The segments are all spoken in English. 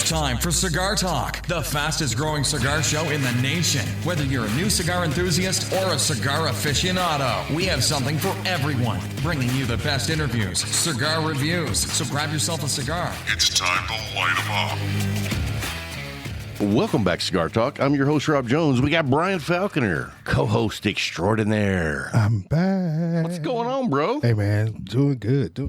It's time for Cigar Talk, the fastest growing cigar show in the nation. Whether you're a new cigar enthusiast or a cigar aficionado, we have something for everyone. Bringing you the best interviews, cigar reviews. So grab yourself a cigar. It's time to light 'em up. Welcome back, Cigar Talk. I'm your host, Rob Jones. We got Brian Falconer, co-host extraordinaire. I'm back. What's going on, bro? Hey, man. Doing good.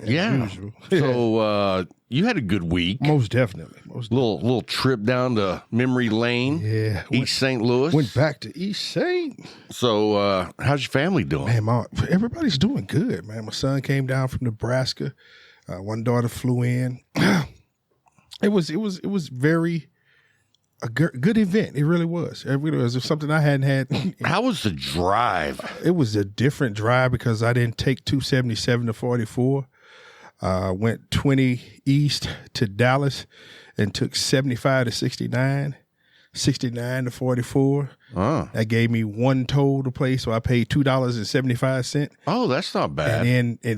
As usual. So, you had a good week. Most definitely. Little trip down to memory lane. Yeah. East St. Louis. Went back to East St. So, how's your family doing? Man, everybody's doing good, man. My son came down from Nebraska. One daughter flew in. It was very a good event. It really was. It really was. It was something I hadn't had. How was the drive? It was a different drive because I didn't take 277 to 44. Went 20 east to Dallas and took 75 to 69, 69 to 44. That gave me one toll to play, so I paid $2.75. Oh, that's not bad. And then in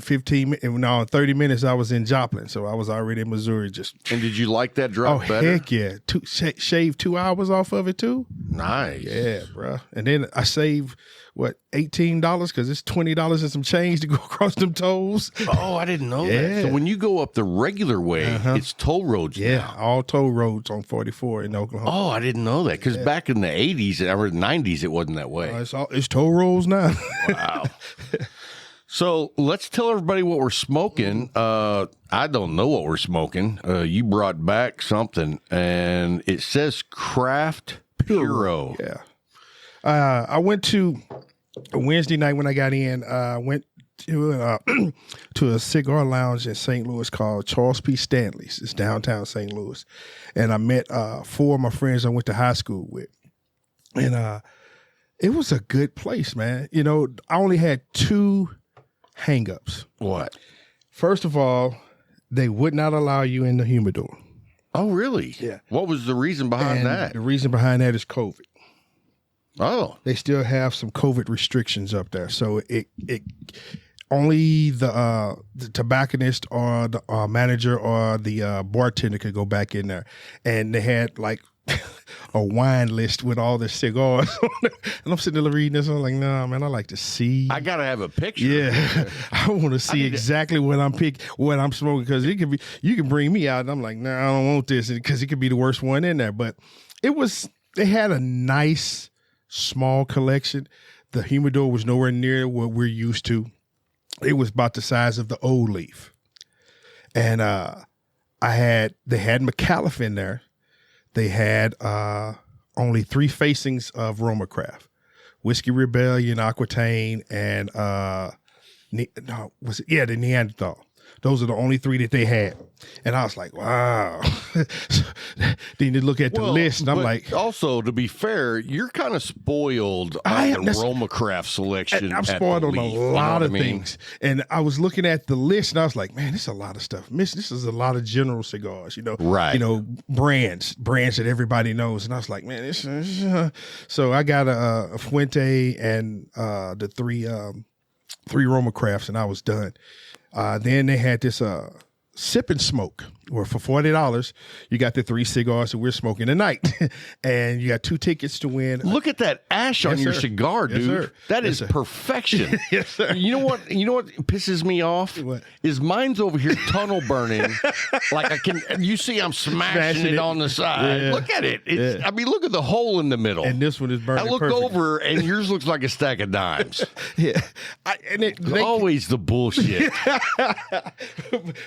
30 minutes, I was in Joplin, so I was already in Missouri. And did you like that drive better? Oh, heck yeah. Shaved 2 hours off of it, too. Nice. Yeah, bro. And then I saved, $18? Because it's $20 and some change to go across them tolls. Oh, I didn't know that. So when you go up the regular way, it's toll roads now. All toll roads on 44 in Oklahoma. Oh, I didn't know that. Because back in the 80s or 90s, it wasn't that way. It's toll roads now. Wow. So let's tell everybody what we're smoking. I don't know what we're smoking. You brought back something, and it says Craft Puro. Yeah. I went to Wednesday night when I got in. Went to to a cigar lounge in St. Louis called Charles P. Stanley's. It's downtown St. Louis, and I met 4 of my friends I went to high school with, and it was a good place, man. You know, I only had 2 hang-ups. What? First of all, they would not allow you in the humidor. Oh, really? Yeah. What was the reason behind that? The reason behind that is COVID. Oh. They still have some COVID restrictions up there. So it only the tobacconist or the manager or the bartender could go back in there. And they had like a wine list with all the cigars on it. And I'm sitting there reading this. I'm like, nah, man, I like to see. I got to have a picture. Yeah. I want to see exactly what I'm smoking, because it could be, you can bring me out and I'm like, nah, I don't want this, because it could be the worst one in there. But they had a nice small collection. The humidor was nowhere near what we're used to. It was about the size of the old leaf. And they had McAuliffe in there. They had only 3 facings of Roma Craft: Whiskey Rebellion, Aquitaine, and the Neanderthal. Those are the only 3 that they had. And I was like, wow. Then you look at the list, and I'm like... Also, to be fair, you're kind of spoiled on the Roma Craft selection. I'm spoiled on a lot of things. And I was looking at the list, and I was like, man, this is a lot of stuff. This is a lot of general cigars, Right. Brands that everybody knows. And I was like, man, this is... So I got a Fuente and the 3 Roma Crafts, and I was done. Then they had this sip and smoke, where for $40 you got the 3 cigars that we're smoking tonight, and you got 2 tickets to win. Look at that ash on your cigar, dude. Yes, sir. That is perfection. Yes, sir. You know what pisses me off? What? Is mine's over here tunnel burning. Like you see I'm smashing it on the side. Yeah. Look at it. Yeah. I mean, look at the hole in the middle. And this one is burning I look perfect. over, and yours looks like a stack of dimes. Yeah. Always the bullshit.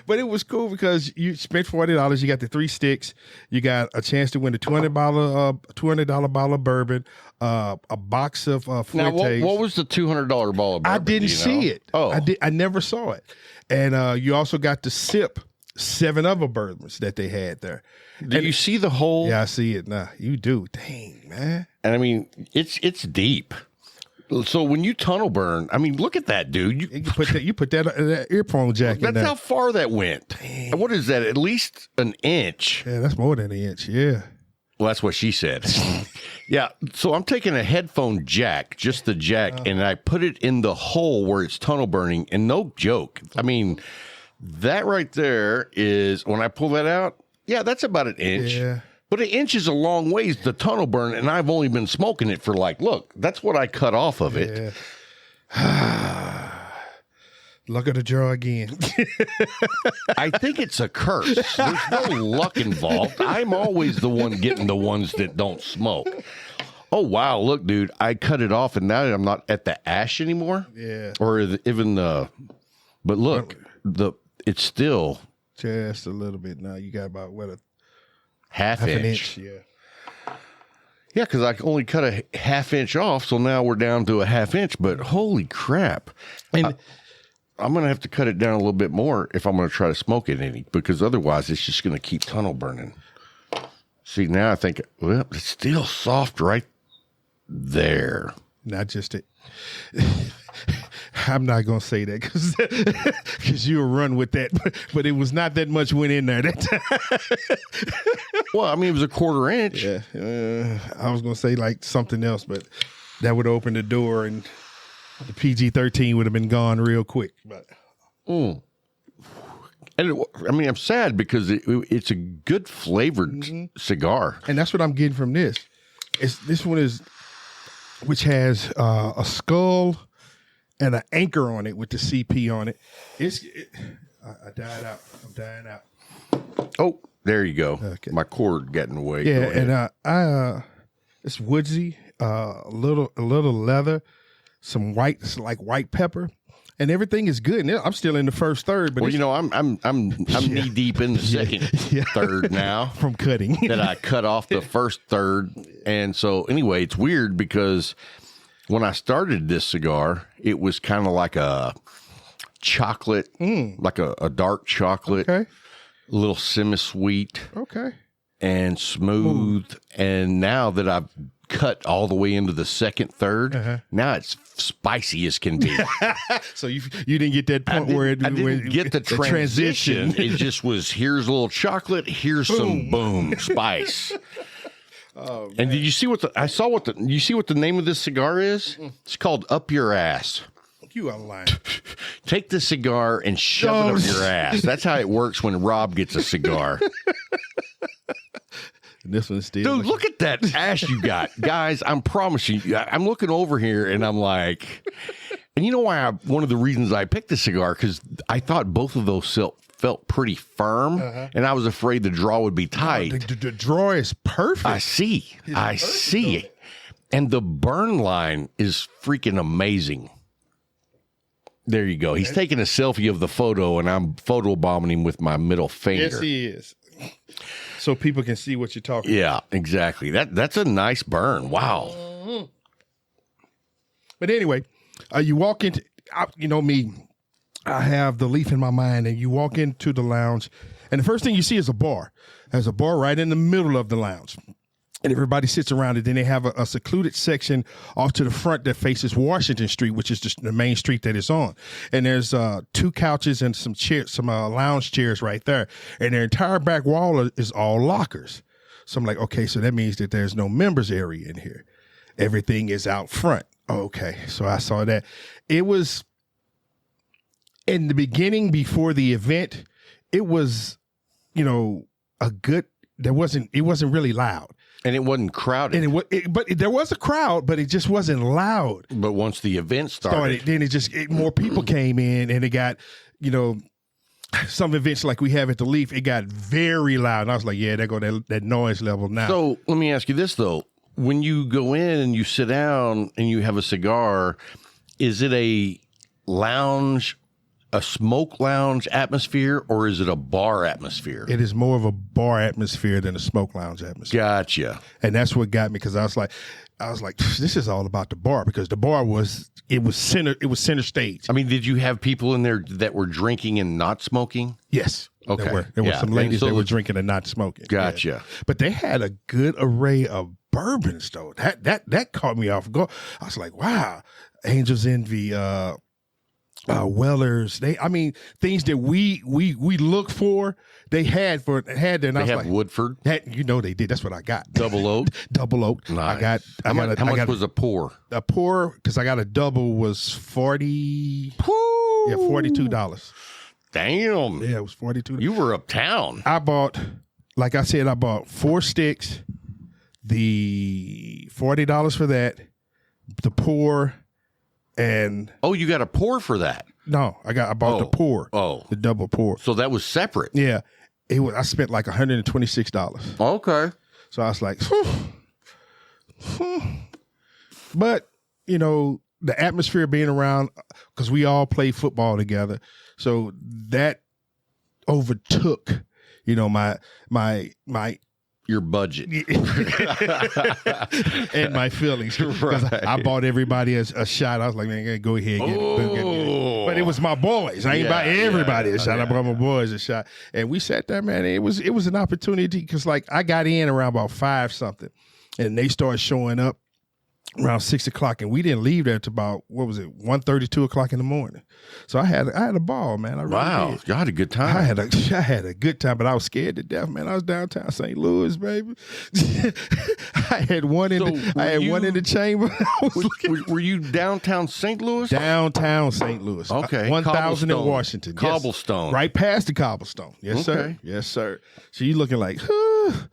But it was cool because you spent $40. You got the 3 sticks. You got a chance to win a $200 bottle of bourbon, a box of Fuertes. Now, what was the $200 bottle of bourbon? I didn't see it. Oh, I never saw it. And you also got to sip 7 other bourbons that they had there. Do you see the hole? Yeah, I see it now. You do. Dang, man. And I mean, it's deep. So when you tunnel burn, I mean, look at that, dude. You put that earphone jack in there. That's how far that went. Dang. What is that? At least an inch. Yeah, that's more than an inch. Yeah. Well, that's what she said. Yeah. So I'm taking a headphone jack, just the jack, and I put it in the hole where it's tunnel burning. And no joke. I mean, that right there is, when I pull that out, Yeah, that's about an inch. Yeah. But an inch is a long ways to tunnel burn, and I've only been smoking it for look, that's what I cut off of it. Yeah. Luck of the draw again. I think it's a curse. There's no luck involved. I'm always the one getting the ones that don't smoke. Oh, wow. Look, dude, I cut it off, and now I'm not at the ash anymore. Yeah. Or even the, but look, it's still just a little bit now. You got about, a half an inch. inch? Yeah. Yeah, because I only cut a half inch off, so now we're down to a half inch, but holy crap. And I'm going to have to cut it down a little bit more if I'm going to try to smoke it any, because otherwise it's just going to keep tunnel burning. See, now I think, well, it's still soft right there. not just it. I'm not gonna say that because you'll run with that, but it was not that much went in there that time. Well, I mean, it was a quarter inch. Yeah, I was gonna say like something else, but that would open the door and the PG-13 would have been gone real quick. But and I mean, I'm sad because it's a good flavored cigar, and that's what I'm getting from this. This one is, which has a skull and an anchor on it with the CP on it. I died out. I'm dying out. Oh, there you go. Okay. My cord got in the way. Yeah, and it's woodsy, a little leather, some white pepper, and everything is good. And I'm still in the first third, but I'm knee deep in the second third now from cutting that I cut off the first third, and so anyway, it's weird because when I started this cigar, it was kind of like a chocolate, like a dark chocolate, Okay. a little semi-sweet, Okay. and smooth. And now that I've cut all the way into the second third, now it's spicy as can be. So you didn't get that point where I didn't get the transition. It just was, here's a little chocolate, here's some boom spice. Oh, and did you see you see what the name of this cigar is? It's called Up Your Ass. You are lying. Take the cigar and shove it up your ass. That's how it works when Rob gets a cigar. This one's still. Dude, look at that ash you got. Guys, I'm promising you, I'm looking over here and I'm like, and you know why one of the reasons I picked the cigar, because I thought both of those felt pretty firm, and I was afraid the draw would be tight. The draw is perfect. I see. And the burn line is freaking amazing. There you go. He's taking a selfie of the photo, and I'm photobombing him with my middle finger. Yes, he is. So people can see what you're talking Yeah, exactly. That's a nice burn. Wow. about. But anyway, you walk into, me, I have the leaf in my mind, and you walk into the lounge, and the first thing you see is a bar. There's a bar right in the middle of the lounge. And everybody sits around it. Then they have a secluded section off to the front that faces Washington Street, which is just the main street that it's on. And there's 2 couches and some chairs, some lounge chairs right there. And their entire back wall is all lockers. So I'm like, okay, so that means that there's no members area in here. Everything is out front. Okay, so I saw that. It was in the beginning before the event. It was, a good. It wasn't really loud. And it wasn't crowded. And but there was a crowd, but it just wasn't loud. But once the event started then more people came in, and it got, some events like we have at the Leaf, it got very loud. And I was like, yeah, there go that noise level now. So let me ask you this, though. When you go in and you sit down and you have a cigar, is it a lounge, a smoke lounge atmosphere, or is it a bar atmosphere? It is more of a bar atmosphere than a smoke lounge atmosphere. Gotcha. And that's what got me, because I was like, this is all about the bar, because the bar was center stage. I mean, did you have people in there that were drinking and not smoking? Yes. Okay. There were some ladies that were drinking and not smoking. Gotcha. Yeah. But they had a good array of bourbons, though. That caught me off guard. I was like, wow. Angel's Envy, Weller's, things that we look for, they had there. And they have Woodford. They did. That's what I got. Double oak. Double oak. Nice. How much was a pour? A pour, because I got a double, was $42. Damn. Yeah, it was $42. You were uptown. I bought like I said, I bought 4 sticks, the $40 for that, the pour, and Oh, you got a pour for that. no, I bought the pour. Oh. The double pour. So that was separate. Yeah. I spent like $126. Okay. So I was like, whew. But, you know, the atmosphere being around, because we all play football together. So that overtook, you know, my Your budget. and my feelings. 'Cause Right. I bought everybody a shot. I was like, man, go ahead. Get it. But it was my boys. I ain't buy everybody a shot. I brought my boys a shot. And we sat there, man. It was an opportunity because, like, I got in around about 5 something, and they started showing up around 6 o'clock, and we didn't leave there till about 1:30, 2 o'clock in the morning. So I had a ball, man. I really Wow. did. You had a good time. I had a good time, but I was scared to death, man. I was downtown St. Louis, baby. I had one in the chamber. I was Were you downtown St. Louis? downtown St. Louis. Okay. 1000 in Cobblestone. Washington. Yes. Cobblestone. Right past the Cobblestone. Yes, sir. Okay. Yes, sir. So you looking like,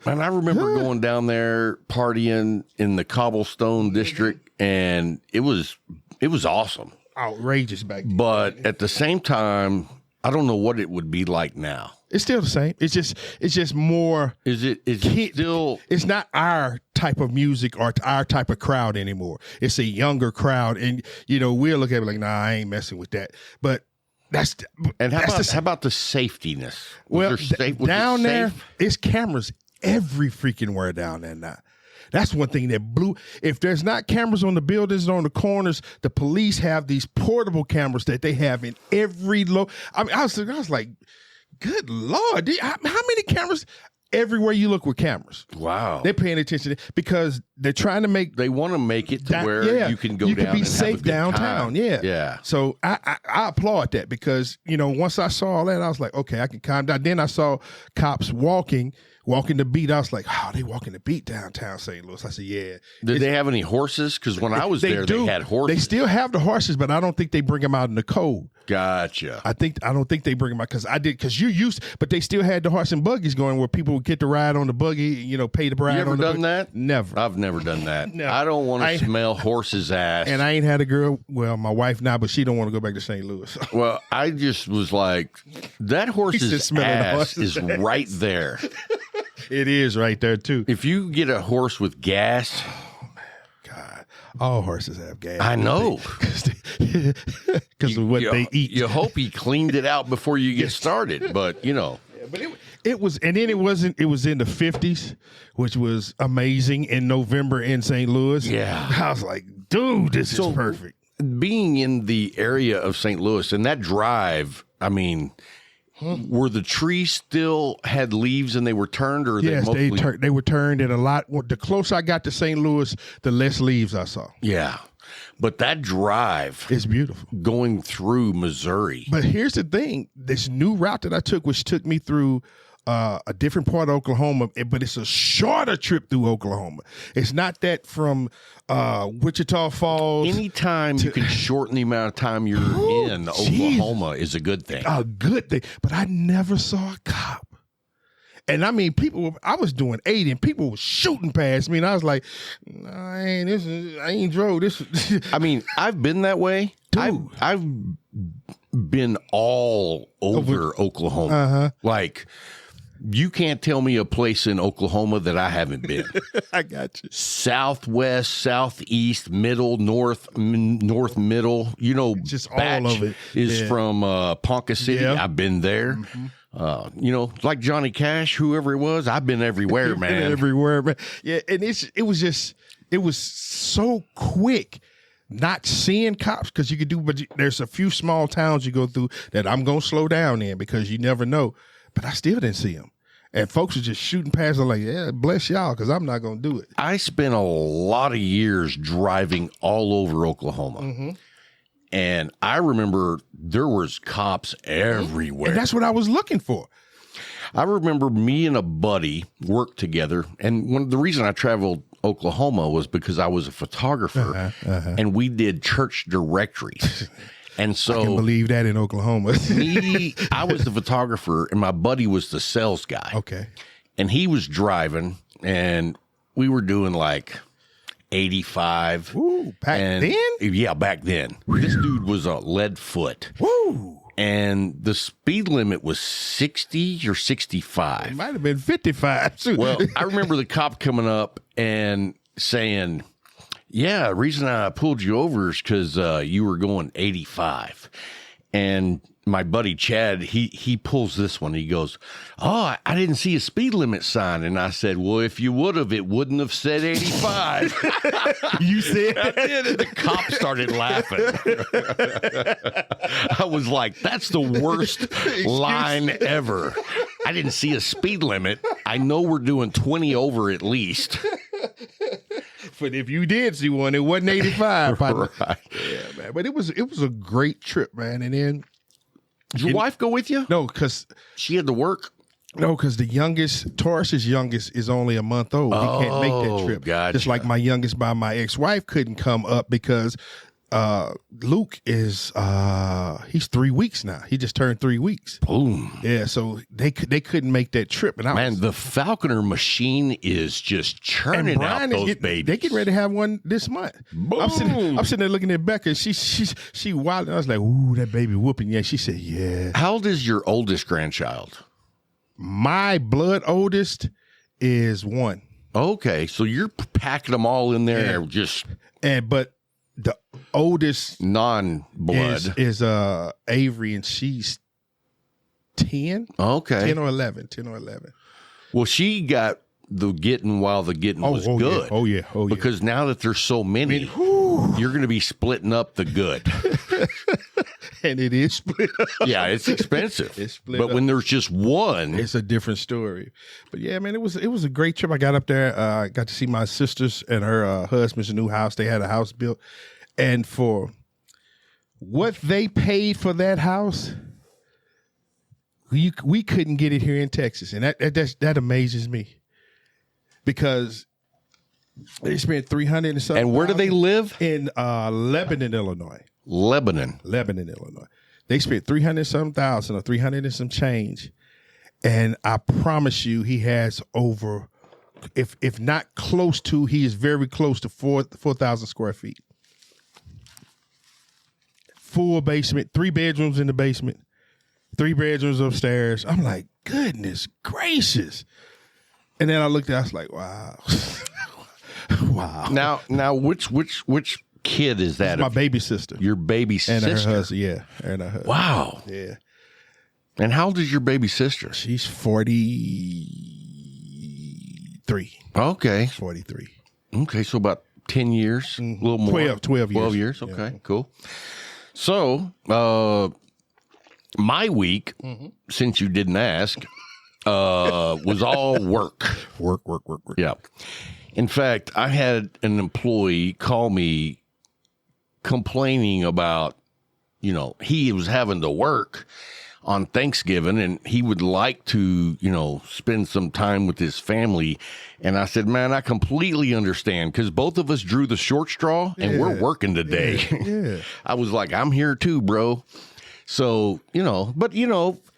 And I remember going down there partying in the Cobblestone district, and it was awesome. outrageous back then. But at the same time, I don't know what it would be like now. It's still the same. It's just more. Is it still? It's not our type of music or our type of crowd anymore. It's a younger crowd, and you know we'll look at it like, nah, I ain't messing with that. But And how about the safetiness? Was down there, safe? it's cameras every freaking where down there now. That's one thing that blew. If there's not cameras on the buildings on the corners, the police have these portable cameras that they have in every I mean, I was like, good Lord, how many cameras? Everywhere you look with cameras. Wow. They're paying attention because they're trying to make. They want to make it to where you can go down be and safe have a good downtown. time. Yeah. Yeah. So I applaud that because, you know, once I saw all that, I was like, okay, I can calm down. Then I saw cops walking the beat. I was like, oh, they walking the beat downtown St. Louis. I said, yeah. Did they have any horses? Because when I was there, they had horses. They still have the horses, but I don't think they bring them out in the cold. Gotcha. I don't think they bring them out but they still had the horse and buggies going where people would get to ride on the buggy, you know, pay the ride. You ever on the done that? Never. I've never done that. No. I don't want to smell horse's ass. And I ain't had a girl. Well, my wife now, but she don't want to go back to St. Louis. Well, I just was like, that horse's smelling the ass horse's is right there. It is right there too. If you get a horse with gas, God, all horses have gas. I know. Because of what they eat. You hope he cleaned it out before you get started, but you know. But it was, and then it was in the 50s, which was amazing in November in St. Louis. Yeah. I was like, dude, this is perfect. Being in the area of St. Louis and that drive, I mean, were the trees still had leaves and they were turned, or yes, they they were turned, and a lot. The closer I got to St. Louis, the less leaves I saw. Yeah, but that drive is beautiful going through Missouri. But here's the thing: this new route that I took, which took me through a different part of Oklahoma, but it's a shorter trip through Oklahoma. It's not that from Wichita Falls. Anytime you can shorten the amount of time you're in Oklahoma is a good thing. A good thing. But I never saw a cop. And I mean, I was doing 80 and people were shooting past me. And I was like, I ain't drove this. I mean, I've been that way. Dude. I've been all over Oklahoma. Uh-huh. Like, you can't tell me a place in Oklahoma that I haven't been. I got you. Southwest, southeast, middle, north middle. You know, just Batch all of it is from Ponca City. Yeah. I've been there. Mm-hmm. You know, like Johnny Cash, whoever it was, I've been everywhere, man. Everywhere, man. Yeah, and it was so quick. Not seeing cops because you could do, but there's a few small towns you go through that I'm gonna slow down in because you never know. But I still didn't see them. And folks are just shooting past. I'm like, yeah, bless y'all, because I'm not going to do it. I spent a lot of years driving all over Oklahoma. Mm-hmm. And I remember there was cops everywhere. And that's what I was looking for. I remember me and a buddy worked together. And the reason I traveled Oklahoma was because I was a photographer and we did church directories. And so I can believe that in Oklahoma. I was the photographer and my buddy was the sales guy. Okay. and he was driving, and we were doing like 85. Ooh, back then? Yeah, back then. This dude was a lead foot. Woo! And the speed limit was 60 or 65. It might have been 55 too. Well, I remember the cop coming up and saying, yeah, the reason I pulled you over is because you were going 85. And my buddy Chad, he pulls this one. He goes, oh, I didn't see a speed limit sign. And I said, well, if you would have, it wouldn't have said 85. You said I did, and the cop started laughing. I was like, that's the worst line ever. I didn't see a speed limit. I know we're doing 20 over at least. But if you did see one, it wasn't 85. Right. Yeah, man. But it was a great trip, man. And then Did your wife go with you? no, because She had to work. the youngest, Taurus's youngest, is only a month old. He can't make that trip. Gotcha. Just like my youngest by my ex-wife couldn't come up because Luke is he's 3 weeks now. He just turned 3 weeks. Boom. Yeah, so they couldn't make that trip. And Man, the Falconer machine is just churning out those babies. They getting ready to have one this month. I'm sitting there looking at Becca. She wild. I was like, ooh, that baby whooping. Yeah, she said, yeah. How old is your oldest grandchild? My blood oldest is 1. Okay, so you're packing them all in there, just But the oldest non-blood. is Avery, and she's 10. Okay. 10 or 11. 10 or 11. Well, she got the getting while the getting was good. Yeah. Oh, yeah. Because now that there's so many, you're going to be splitting up the good. And it is split up. Yeah, it's expensive. It's split but up. when there's just one, It's a different story. But yeah, man, it was a great trip. I got up there, got to see my sisters and her husband's new house. They had a house built. And for what they paid for that house, we couldn't get it here in Texas. And that amazes me. Because they spent $300 and something. and where do they live? In Lebanon, Illinois. Lebanon. Illinois. They spent $300,000 or $300 and some change, and I promise you, he has over, if not close to, he is very close to 4,000 square feet. Full basement, 3 bedrooms in the basement, 3 bedrooms upstairs. I'm like, goodness gracious! And then I looked at, I was like, wow, wow. Now, which kid is that? My baby sister. Your baby And sister. her husband, yeah. And her husband. Wow. Yeah. And how old is your baby sister? She's 43. Okay. 43. Okay, so about 10 years, a little more. 12 years. 12 years, okay, cool. So, my week, since you didn't ask, was all work. Work. Yeah. In fact, I had an employee call me complaining about, he was having to work on Thanksgiving and he would like to, spend some time with his family. And I said, man, I completely understand because both of us drew the short straw and we're working today. Yeah. I was like, I'm here too, bro. So, but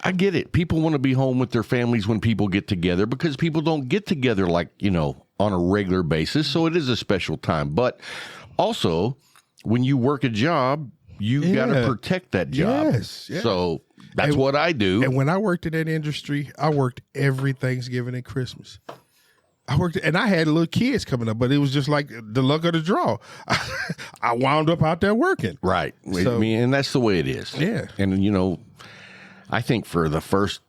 I get it. People want to be home with their families when people get together because people don't get together like, on a regular basis. So it is a special time. But also, when you work a job, you got to protect that job. Yes. So that's what I do. And when I worked in that industry, I worked every Thanksgiving and Christmas. And I had little kids coming up, but it was just like the luck of the draw. I wound up out there working. Right. So, and that's the way it is. Yeah. And, I think for the first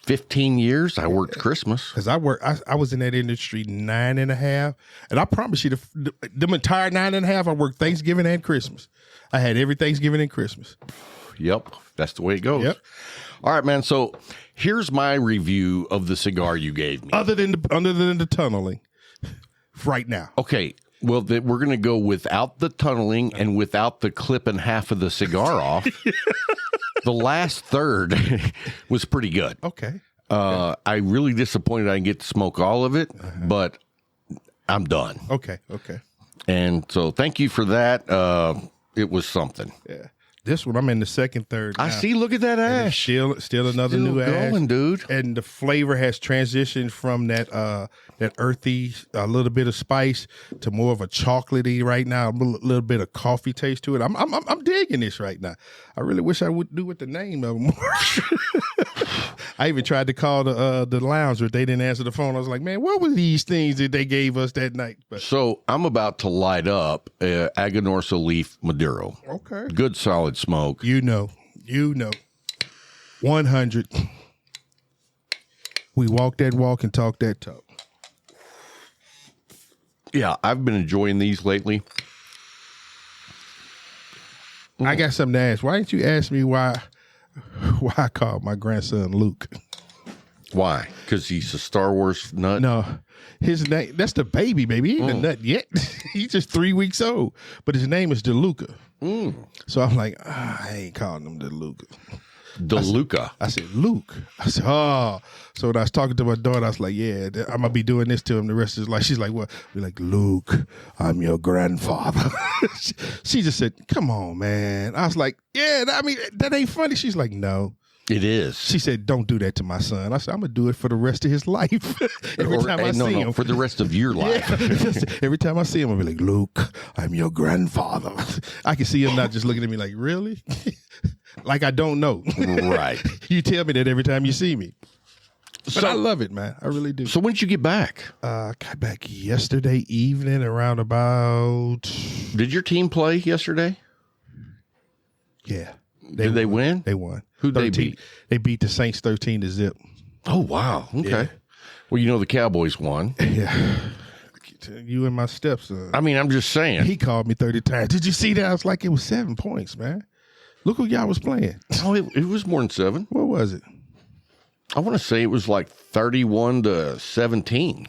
15 years, I worked Christmas. Because I was in that industry 9.5, and I promise you, the entire 9.5, I worked Thanksgiving and Christmas. I had every Thanksgiving and Christmas. Yep, that's the way it goes. Yep. All right, man. So here's my review of the cigar you gave me. Other than the tunneling, right now. Okay. Well, we're going to go without the tunneling and without the clipping half of the cigar off. The last third was pretty good. Okay. I really disappointed I didn't get to smoke all of it, but I'm done. Okay. And so thank you for that. It was something. Yeah. This one, I'm in the second third. I now. see. Look at that And it's ash. still another Still new ash, going, dude. And the flavor has transitioned from that earthy, a little bit of spice to more of a chocolatey right now. A little bit of coffee taste to it. I'm digging this right now. I really wish I would do with the name of them. I even tried to call the lounge, but they didn't answer the phone. I was like, man, what were these things that they gave us that night? But So I'm about to light up Aganorsa Leaf Maduro. okay, Good solid smoke. you know, 100. We walk that walk and talk that talk. Yeah, I've been enjoying these lately. I got something to ask. Why didn't you ask me why I called my grandson Luke? Why? Because he's a Star Wars nut? No, his name, that's the baby. He ain't a nut yet. He's just 3 weeks old, but his name is DeLuca. So I'm like, I ain't calling him DeLuca. DeLuca. I said, Luke. I said, oh. So when I was talking to my daughter, I was like, yeah, I'm going to be doing this to him the rest of his life. She's like, what? We're like, Luke, I'm your grandfather. She just said, come on, man. I was like, yeah, I mean, that ain't funny. She's like, no. It is. She said, don't do that to my son. I said, I'm going to do it for the rest of his life. Every time I see him. For the rest of your life. Yeah. Every time I see him, I'll be like, Luke, I'm your grandfather. I can see him not just looking at me like, really? Like I don't know. Right. You tell me that every time you see me. But So- I love it, man. I really do. So when'd you get back? I got back yesterday evening around about, Did your team play yesterday? yeah. Did they win? They won. Who'd they 13 beat? They beat the Saints 13-0. Oh, wow. Okay. Yeah. Well, you know the Cowboys won. Yeah. You and my stepson. I mean, I'm just saying. He called me 30 times. Did you see that? I was like, it was 7 points, man. Look who y'all was playing. Oh, it was more than 7. What was it? I want to say it was like 31-17.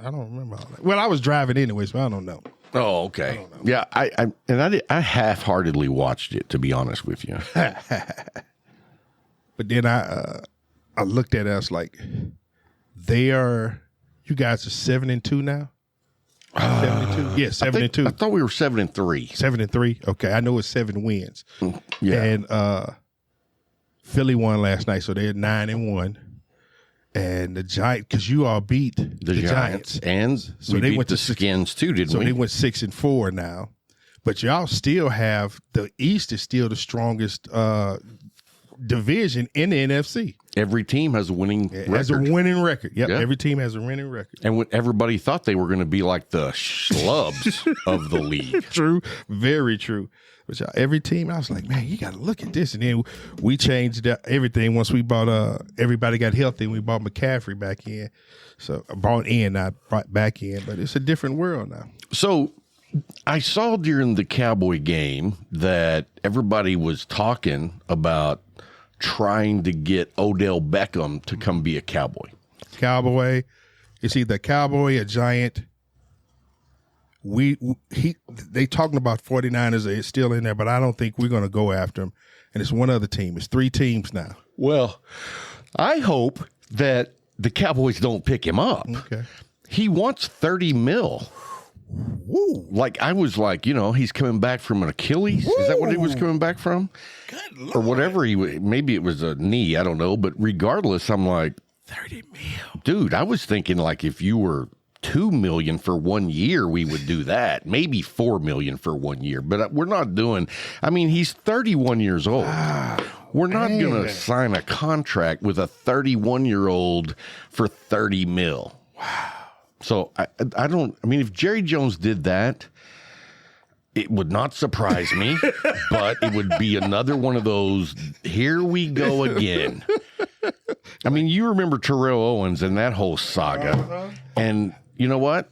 I don't remember all that. Well, I was driving anyway, so I don't know. Oh, okay. Yeah, I half-heartedly watched it, to be honest with you. But then I looked at it, I was like, you guys are 7-2 now? 7-2? Yeah, 7-2. I thought we were 7-3. 7-3. Okay, I know it's 7 wins. Yeah. And Philly won last night, so they're 9-1. And the Giants, because you all beat the Giants. And So we they beat went the to six- Skins too, didn't So we? they went 6-4 now. But y'all still have, the East is still the strongest division in the NFC. Every team has a winning It record. has a winning record. Yep, Yeah. every team has a winning record. And when everybody thought they were going to be like the schlubs of the league. True, very true. But every team, I was like, man, you got to look at this. And then we changed everything once we bought. Everybody got healthy, and we bought McCaffrey back in. So brought in, not brought back in. But it's a different world now. So I saw during the Cowboy game that everybody was talking about trying to get Odell Beckham to come be a Cowboy. Cowboy, it's either Cowboy or Giant. They talking about 49ers are still in there, but I don't think we're going to go after them. And it's one other team. It's 3 teams now. Well, I hope that the Cowboys don't pick him up. Okay. He wants $30 million. Woo. Like, I was like, he's coming back from an Achilles. Is that what he was coming back from? Good Lord. Or whatever maybe it was a knee, I don't know. But regardless, I'm like, 30 mil. dude, I was thinking like if you were $2 million for 1 year, we would do that. Maybe $4 million for 1 year, but we're not doing. I mean, he's 31 years old. We're not going to sign a contract with a 31-year-old for $30 million. Wow. So I don't. I mean, if Jerry Jones did that, it would not surprise me, but it would be another one of those. Here we go again. I mean, you remember Terrell Owens and that whole saga, and you know what?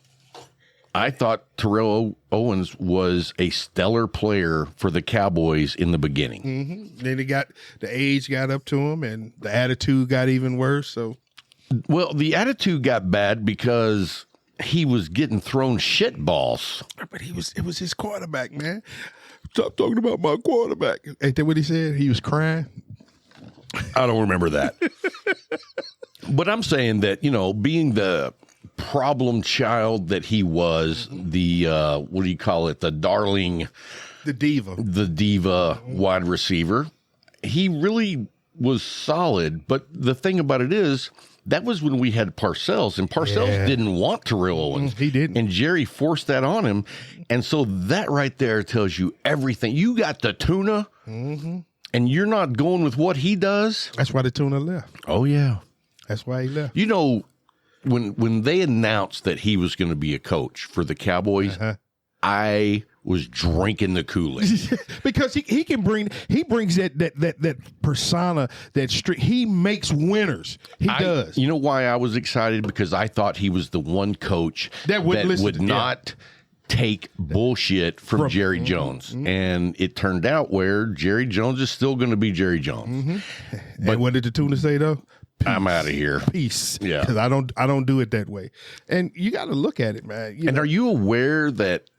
I thought Terrell Owens was a stellar player for the Cowboys in the beginning. Mm-hmm. Then the age got up to him, and the attitude got even worse. So, well, the attitude got bad because he was getting thrown shit balls. but it was his quarterback, man. Stop talking about my quarterback. Ain't that what he said? He was crying. I don't remember that. But I'm saying that, being the problem child that he was, the, what do you call it? The darling The diva wide receiver. He really was solid, but the thing about it is that was when we had Parcells, and Parcells didn't want Terrell Owens. He didn't. And Jerry forced that on him. And so that right there tells you everything. You got the tuna, and you're not going with what he does. That's why the tuna left. Oh, yeah. That's why he left. You know, when they announced that he was going to be a coach for the Cowboys, I was drinking the Kool-Aid. Because he brings that persona, that street. He makes winners. He does. You know why I was excited? Because I thought he was the one coach that would not take bullshit from Jerry Jones. And it turned out where Jerry Jones is still going to be Jerry Jones. But what did the tuna say though? Peace. I'm out of here. Peace. Yeah. Because I don't do it that way. And you got to look at it, man. And are you aware that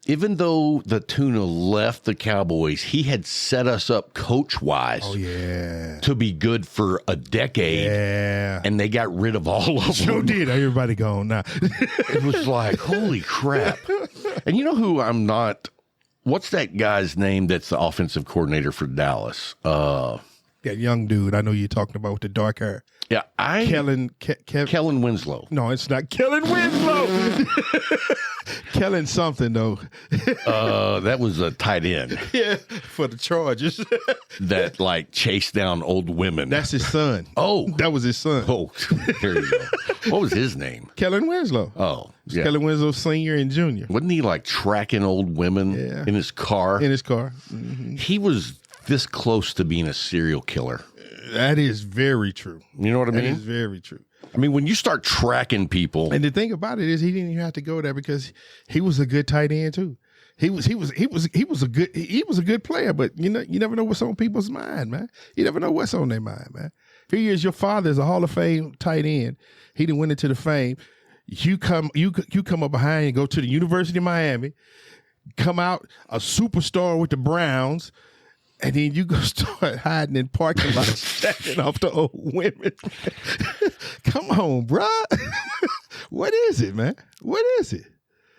even though the tuna left the Cowboys, he had set us up coach-wise to be good for a decade. Yeah. And they got rid of all of them. Sure did. Everybody gone now. It was like, holy crap. And you know who I'm not? What's that guy's name that's the offensive coordinator for Dallas? That young dude I know you're talking about with the dark hair. Yeah, Kellen Winslow. No, it's not Kellen Winslow. Kellen something though. That was a tight end. Yeah, for the Chargers. That like chased down old women. That's his son. Oh, that was his son. Oh, there you go. What was his name? Kellen Winslow. Oh, yeah. Kellen Winslow, senior and junior. Wasn't he like tracking old women in his car? In his car. Mm-hmm. He was this close to being a serial killer. That is very true. You know what I mean? That is very true. I mean, when you start tracking people, and the thing about it is, he didn't even have to go there because he was a good tight end too. He was a good player, but you never know what's on people's mind, man. You never know what's on their mind, man. Here he is, your father is a Hall of Fame tight end. He didn't win into the fame. You come up behind and go to the University of Miami, come out a superstar with the Browns. And then you go start hiding in parking lots, stacking off the old women. Come on, bruh. What is it, man? What is it?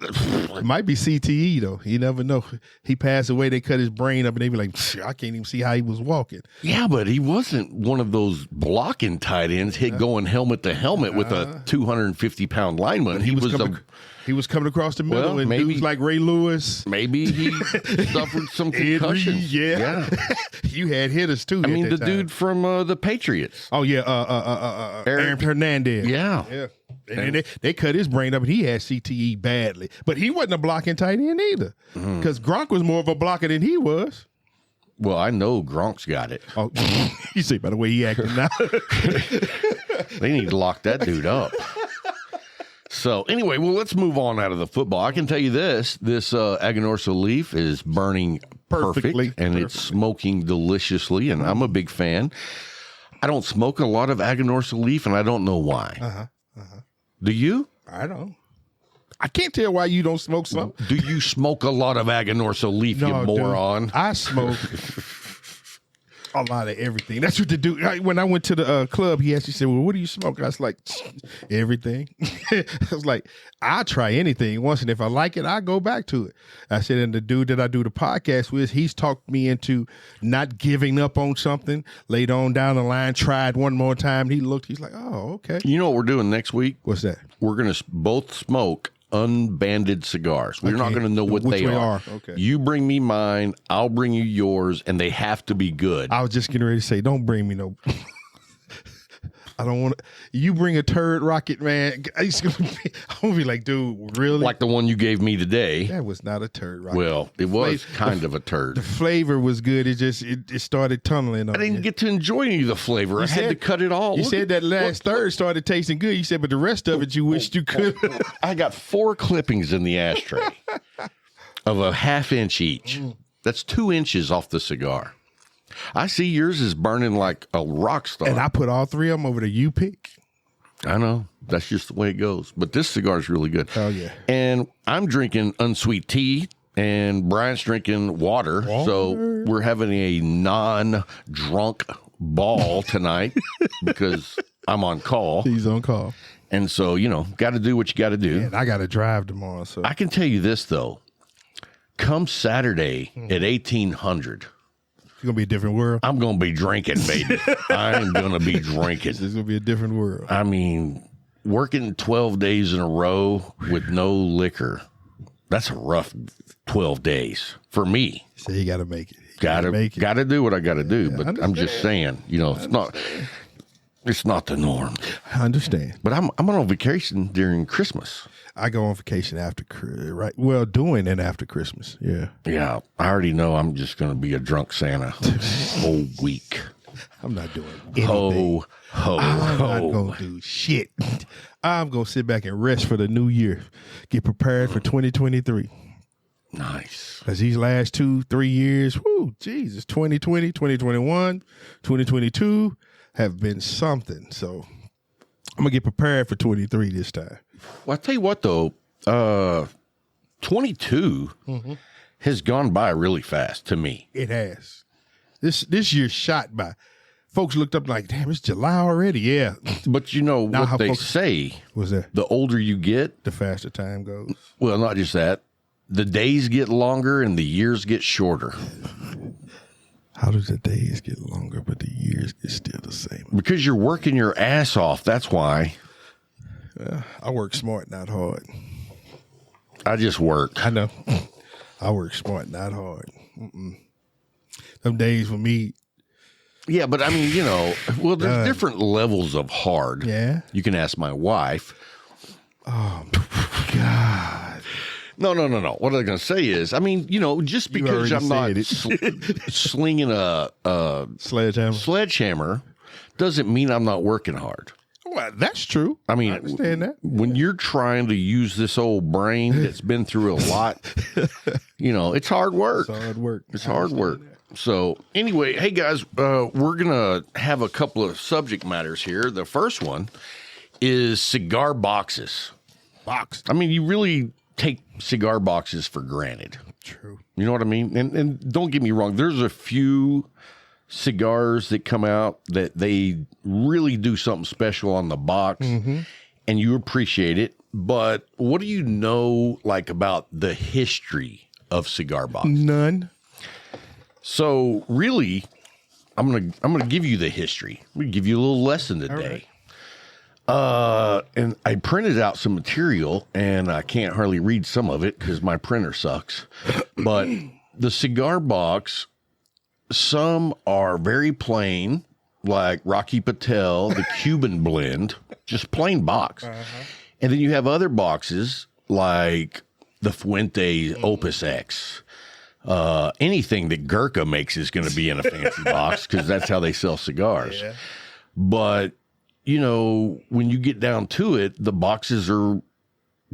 It might be CTE, though. You never know. He passed away, they cut his brain up, and they be like, I can't even see how he was walking. Yeah, but he wasn't one of those blocking tight ends, going helmet to helmet with a 250-pound lineman. He was coming across the middle, and dudes like Ray Lewis. Maybe he suffered some concussions. Yeah. You had hitters, too. I mean, the dude from the Patriots. Oh, yeah. Aaron Hernandez. Yeah. And they cut his brain up, and he had CTE badly. But he wasn't a blocking tight end either, because Gronk was more of a blocker than he was. Well, I know Gronk's got it. Oh, you see by the way he acting now. They need to lock that dude up. So anyway, well, let's move on out of the football. I can tell you this Aganorsa leaf is burning perfectly, and it's smoking deliciously, and I'm a big fan. I don't smoke a lot of Aganorsa leaf, and I don't know why. Do you? I don't. I can't tell why you don't smoke some. Do you smoke a lot of Aganorsa leaf, no, you moron? Dude, I smoke a lot of everything. That's what the dude. When I went to the club, he actually said, "Well, what do you smoke?" I was like, "Everything." I was like, "I'll try anything once, and if I like it, I go back to it." I said, and the dude that I do the podcast with, he's talked me into not giving up on something. Later on down the line, tried one more time. He's like, "Oh, okay." You know what we're doing next week? What's that? We're going to both smoke unbanded cigars. We're not going to know what they are. Okay. You bring me mine, I'll bring you yours, and they have to be good. I was just getting ready to say, don't bring me no. I don't want to. You bring a turd rocket, man. I'm gonna be like, dude, really? Like the one you gave me today. That was not a turd rocket. Well, it was kind of a turd. The flavor was good. It just it started tunneling on. I didn't get to enjoy any of the flavor. I had to cut it all. You said that last third started tasting good. You said, but the rest of it you wished you could. I got 4 clippings in the ashtray of a ½ inch each. That's 2 inches off the cigar. I see yours is burning like a rock star. And I put all 3 of them over the U-pick. I know. That's just the way it goes. But this cigar is really good. Oh, yeah. And I'm drinking unsweet tea, and Brian's drinking water. So we're having a non-drunk ball tonight because I'm on call. He's on call. And so, got to do what you got to do. And I got to drive tomorrow. So I can tell you this, though. come Saturday at 1800, It's gonna be a different world. I'm going to be drinking, baby. I'm going to be drinking. It's gonna be a different world. I mean, working 12 days in a row with no liquor, that's a rough 12 days for me. So you got to make it. Gotta do what I gotta do. Yeah, but I'm just saying, it's not the norm. I understand. But I'm on vacation during Christmas. I go on vacation after, right? Well, doing and after Christmas. Yeah. Yeah, I already know I'm just going to be a drunk Santa whole week. I'm not doing anything. I'm not going to do shit. I'm going to sit back and rest for the new year. Get prepared for 2023. Nice. Because these last 2-3 years, whoo, Jesus, 2020, 2021, 2022 have been something. So I'm going to get prepared for 23 this time. Well, I tell you what, though, 22 has gone by really fast to me. It has. This year shot by. Folks looked up like, damn, it's July already. Yeah. But you know what they say, What's that? the older you get, The faster time goes. well, not just that, the days get longer and the years get shorter. How does the days get longer, but the years get still the same? Because you're working your ass off. That's why. I work smart, not hard. I just work. I know. I work smart, not hard. Them days for me. Yeah, but I mean, there's different levels of hard. Yeah. You can ask my wife. God. No. What I'm going to say is, I mean, just because already I'm not said slinging a sledgehammer doesn't mean I'm not working hard. Well, that's true. I mean, I understand that. When you're trying to use this old brain that's been through a lot, it's hard work. It's hard work. It's hard work. So anyway, hey guys, we're going to have a couple of subject matters here. The first one is cigar boxes. I mean, you really take cigar boxes for granted. True. You know what I mean? And don't get me wrong. There's a few cigars that come out that they really do something special on the box and you appreciate it. But what do you know about the history of cigar boxes? None. So really, I'm gonna give you the history. We give you a little lesson today. And I printed out some material, and I can't hardly read some of it because my printer sucks. But the cigar box, some are very plain, like Rocky Patel, the Cuban blend, just plain box. And then you have other boxes like the Fuente Opus X. Anything that Gurkha makes is going to be in a fancy box because that's how they sell cigars. Yeah. But, when you get down to it, the boxes are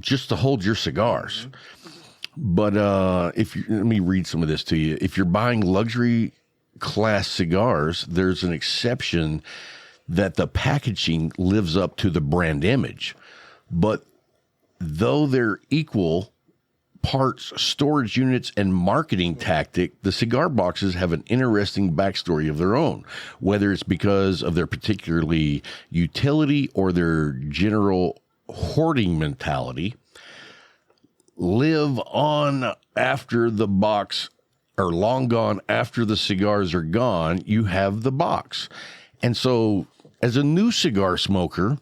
just to hold your cigars. But let me read some of this to you. If you're buying luxury class cigars, there's an exception that the packaging lives up to the brand image. But though they're equal parts storage units and marketing tactic, the cigar boxes have an interesting backstory of their own, whether it's because of their particularly utility or their general hoarding mentality. Live on after the box, or long gone after the cigars are gone, you have the box. And so as a new cigar smoker,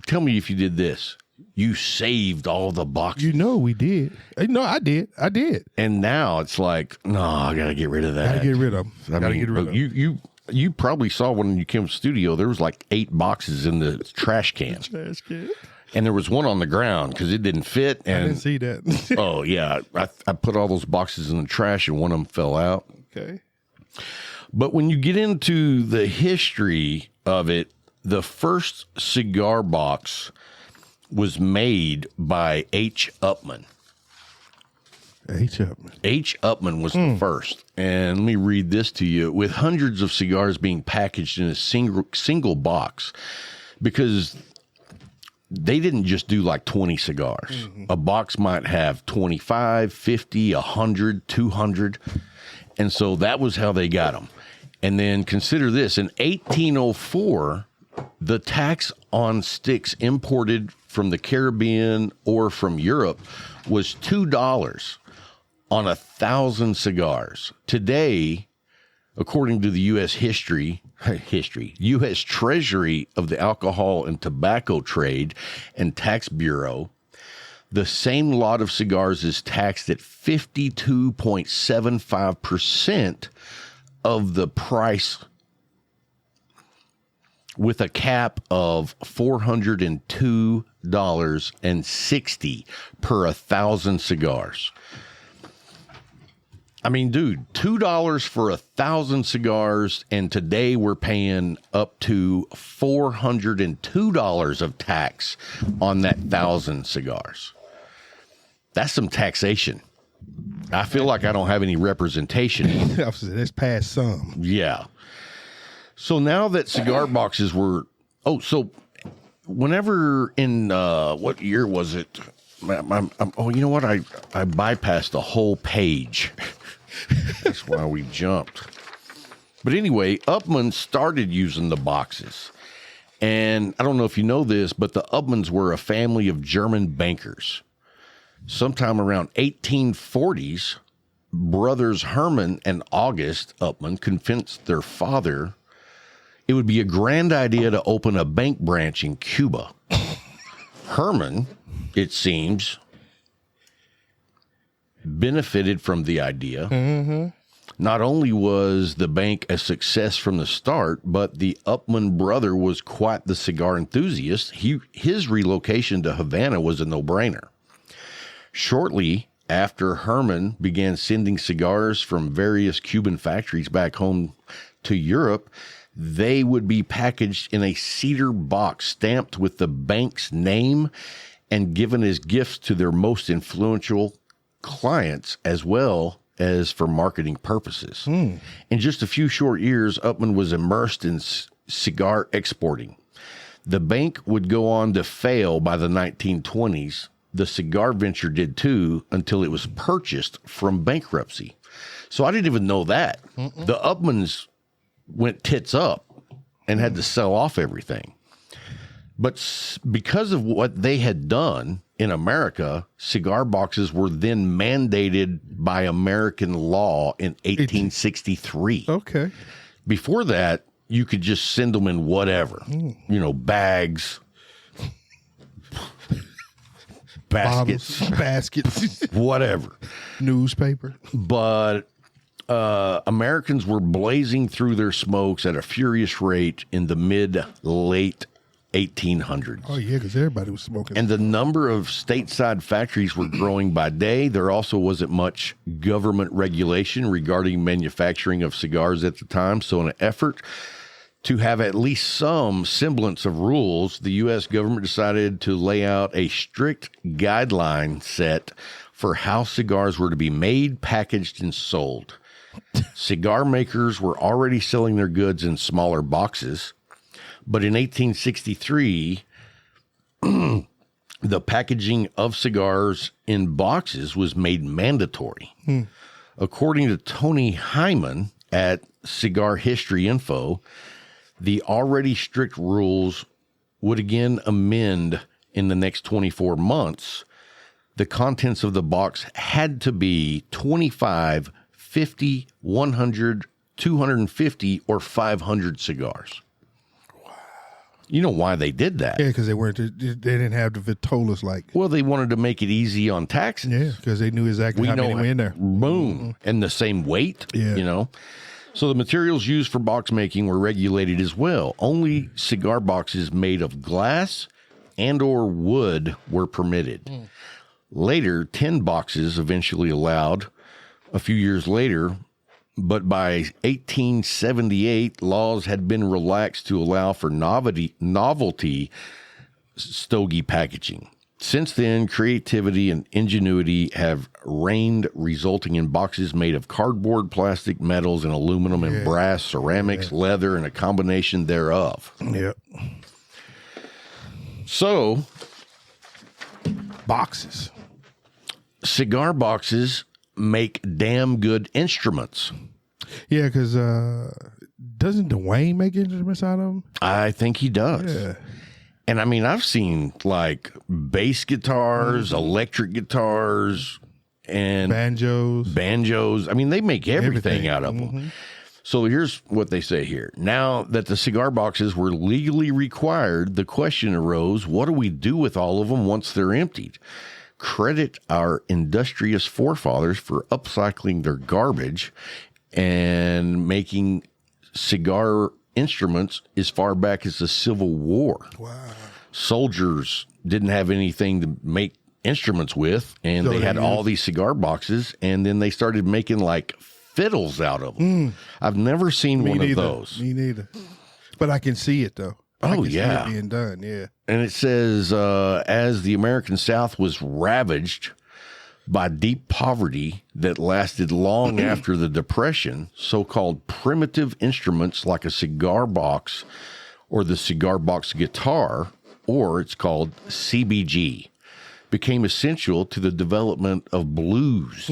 tell me if you did this. You saved all the boxes. We did. No, I did. And now it's like, no, I got to get rid of that. Got to get rid of them. You probably saw when you came to the studio, there was like 8 boxes in the trash can. And there was one on the ground because it didn't fit. And I didn't see that. Oh, yeah. I put all those boxes in the trash and one of them fell out. Okay. But when you get into the history of it, the first cigar box was made by H. Upman. H. Upman was the first. And let me read this to you. With hundreds of cigars being packaged in a single box, because they didn't just do like 20 cigars. A box might have 25, 50, 100, 200. And so that was how they got them. And then consider this. In 1804, the tax on sticks imported from the Caribbean or from Europe was $2. on 1,000 cigars. Today, according to the U.S. U.S. Treasury of the Alcohol and Tobacco Trade and Tax Bureau, the same lot of cigars is taxed at 52.75% of the price, with a cap of $402.60 per 1,000 cigars. I mean, dude, $2 for 1,000 cigars, and today we're paying up to $402 of tax on that 1,000 cigars. That's some taxation. I feel like I don't have any representation. That's past some. Yeah. So now that cigar boxes were, whenever in, what year was it? You know what? I bypassed the whole page. That's why we jumped. But anyway, Upmann started using the boxes. And I don't know if you know this, but the Upmanns were a family of German bankers. Sometime around 1840s, brothers Herman and August Upmann convinced their father it would be a grand idea to open a bank branch in Cuba. Herman, it seems, benefited from the idea. Mm-hmm. Not only was the bank a success from the start, but the Upmann brother was quite the cigar enthusiast. His relocation to Havana was a no-brainer. Shortly after Herman began sending cigars from various Cuban factories back home to Europe, they would be packaged in a cedar box stamped with the bank's name and given as gifts to their most influential clients, as well as for marketing purposes. In just a few short years, Upmann was immersed in cigar exporting. The bank would go on to fail by the 1920s. The cigar venture did too, until it was purchased from bankruptcy. So I didn't even know that. The Upmanns went tits up and had to sell off everything. But because of what they had done in America, cigar boxes were then mandated by American law in 1863. Okay. Before that, you could just send them in whatever, bags, baskets, whatever, newspaper. But Americans were blazing through their smokes at a furious rate in the late 1800s. Oh, yeah, because everybody was smoking. And the number of stateside factories were growing by day. There also wasn't much government regulation regarding manufacturing of cigars at the time. So in an effort to have at least some semblance of rules, the U.S. government decided to lay out a strict guideline set for how cigars were to be made, packaged, and sold. Cigar makers were already selling their goods in smaller boxes, but in 1863, the packaging of cigars in boxes was made mandatory. According to Tony Hyman at Cigar History Info, the already strict rules would again amend in the next 24 months. The contents of the box had to be 25, 50, 100, 250, or 500 cigars. Wow. You know why they did that? Yeah, because they didn't have the vitolas like. Well, they wanted to make it easy on taxes. Yeah, because they knew exactly how many were in there. Boom. And the same weight, So the materials used for box making were regulated as well. Only cigar boxes made of glass and or wood were permitted. Later, tin boxes eventually allowed a few years later, but by 1878, laws had been relaxed to allow for novelty stogie packaging. Since then, creativity and ingenuity have reigned, resulting in boxes made of cardboard, plastic, metals, and aluminum, and brass, ceramics, leather, and a combination thereof. Yep. So, boxes. Cigar boxes make damn good instruments. Yeah, because doesn't Dwayne make instruments out of them? I think he does. Yeah. And I mean, I've seen like bass guitars, electric guitars, and banjos. I mean, they make everything out of them. So here's what they say here. Now that the cigar boxes were legally required, the question arose, what do we do with all of them once they're emptied? Credit our industrious forefathers for upcycling their garbage and making cigar instruments as far back as the Civil War. Wow. Soldiers didn't have anything to make instruments with, and they had all these cigar boxes, and then they started making like fiddles out of them. I've never seen one of those. Me neither. But I can see it though. Oh, yeah. See it being done, yeah. And it says, as the American South was ravaged by deep poverty that lasted long after the Depression, so-called primitive instruments like a cigar box or the cigar box guitar, or it's called CBG, became essential to the development of blues.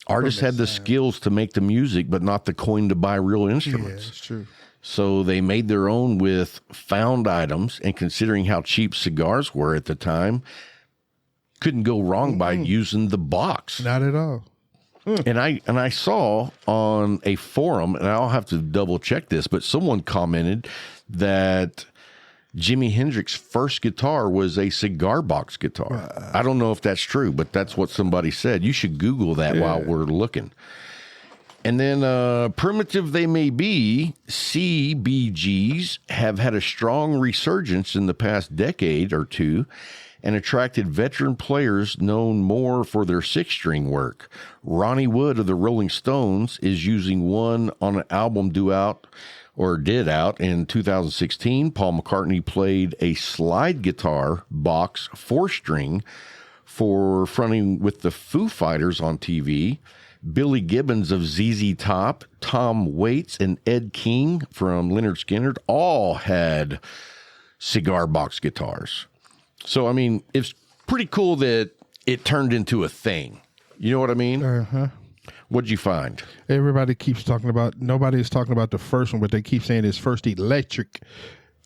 Artists had the skills to make the music, but not the coin to buy real instruments. Yeah, that's true. So they made their own with found items, and considering how cheap cigars were at the time, couldn't go wrong by using the box. Not at all. And I saw on a forum, and I'll have to double check this, but someone commented that Jimi Hendrix's first guitar was a cigar box guitar. I don't know if that's true, but that's what somebody said. You should Google that while we're looking. And then, primitive they may be, CBGs have had a strong resurgence in the past decade or two and attracted veteran players known more for their six-string work. Ronnie Wood of the Rolling Stones is using one on an album did out in 2016. Paul McCartney played a slide guitar box 4-string for fronting with the Foo Fighters on TV. Billy Gibbons of ZZ Top, Tom Waits, and Ed King from Lynyrd Skynyrd all had cigar box guitars. So, I mean, it's pretty cool that it turned into a thing. You know what I mean? What'd you find? Everybody keeps talking about, nobody's talking about the first one, but they keep saying his first electric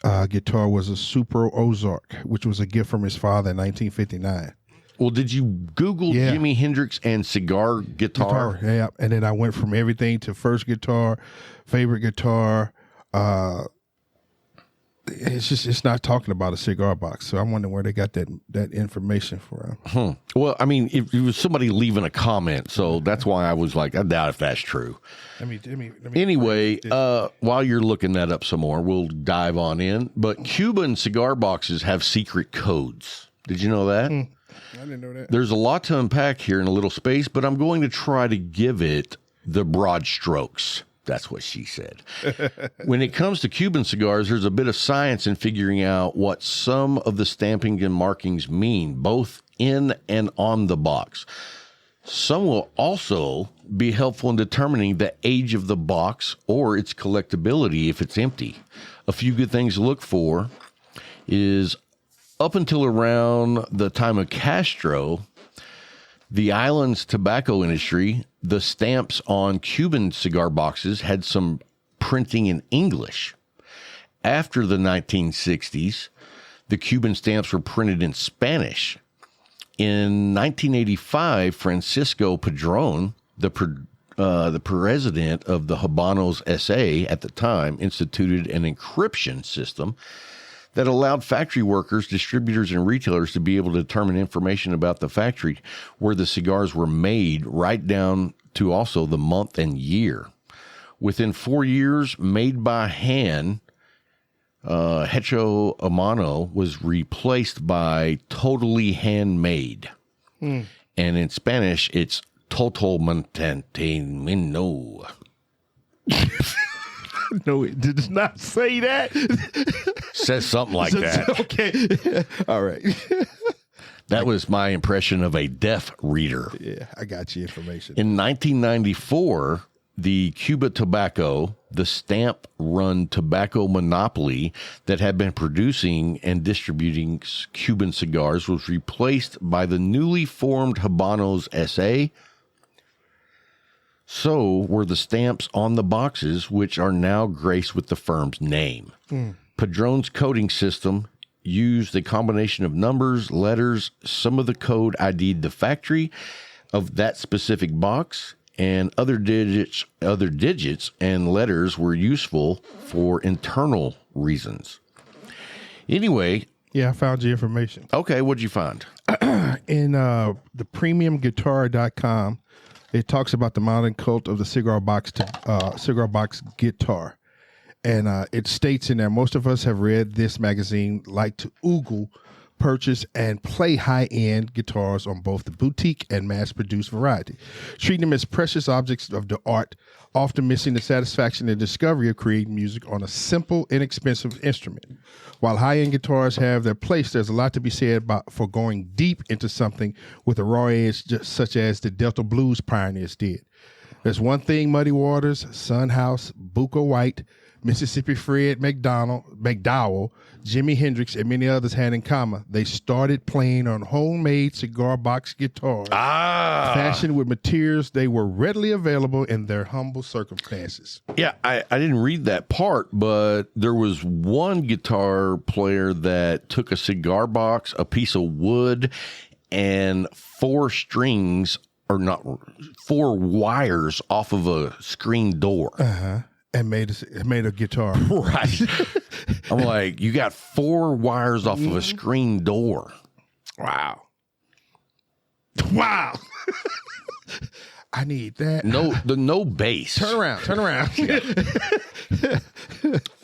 guitar was a Super Ozark, which was a gift from his father in 1959. Well, did you Google Jimi Hendrix and cigar guitar? Yeah, and then I went from everything to first guitar, favorite guitar. It's not talking about a cigar box, so I'm wondering where they got that information from. Well, I mean, it was somebody leaving a comment, so that's why I was like, I doubt if that's true. Let me anyway, while you're looking that up some more, we'll dive on in. But Cuban cigar boxes have secret codes. Did you know that? I didn't know that. There's a lot to unpack here in a little space, but I'm going to try to give it the broad strokes. That's what she said. When it comes to Cuban cigars, there's a bit of science in figuring out what some of the stamping and markings mean, both in and on the box. Some will also be helpful in determining the age of the box or its collectability if it's empty. A few good things to look for is up until around the time of Castro, the island's tobacco industry, the stamps on Cuban cigar boxes had some printing in English. After the 1960s, the Cuban stamps were printed in Spanish. In 1985, Francisco Padron, the president of the Habanos SA at the time, instituted an encryption system that allowed factory workers, distributors, and retailers to be able to determine information about the factory where the cigars were made, right down to also the month and year. Within 4 years, made by hand, hecho a mano was replaced by totally handmade. And in Spanish, it's totalmente mano. No, it did not say that. Says something like that. Okay. All right. That was my impression of a deaf reader. Yeah, I got you information. In 1994, the Cuba Tobacco, the stamp-run tobacco monopoly that had been producing and distributing Cuban cigars, was replaced by the newly formed Habanos SA. So were the stamps on the boxes, which are now graced with the firm's name. Padron's coding system used a combination of numbers, letters, some of the code ID'd the factory of that specific box, and other digits and letters were useful for internal reasons. Anyway. Yeah, I found your information. Okay, what'd you find? In the premiumguitar.com, it talks about the modern cult of the cigar box guitar. And it states in there, most of us have read this magazine, like to oogle, purchase, and play high-end guitars on both the boutique and mass-produced variety, treating them as precious objects of the art, often missing the satisfaction and discovery of creating music on a simple, inexpensive instrument. While high-end guitars have their place, there's a lot to be said for going deep into something with a raw edge, such as the Delta Blues pioneers did. There's one thing Muddy Waters, Sun House, Buka White, Mississippi Fred McDowell, Jimi Hendrix, and many others had in common. They started playing on homemade cigar box guitars, fashioned with materials they were readily available in their humble circumstances. Yeah, I didn't read that part, but there was one guitar player that took a cigar box, a piece of wood, and four wires off of a screen door. And made a guitar. Right. I'm like, you got four wires off of a screen door. Wow. I need that. No bass. Turn around.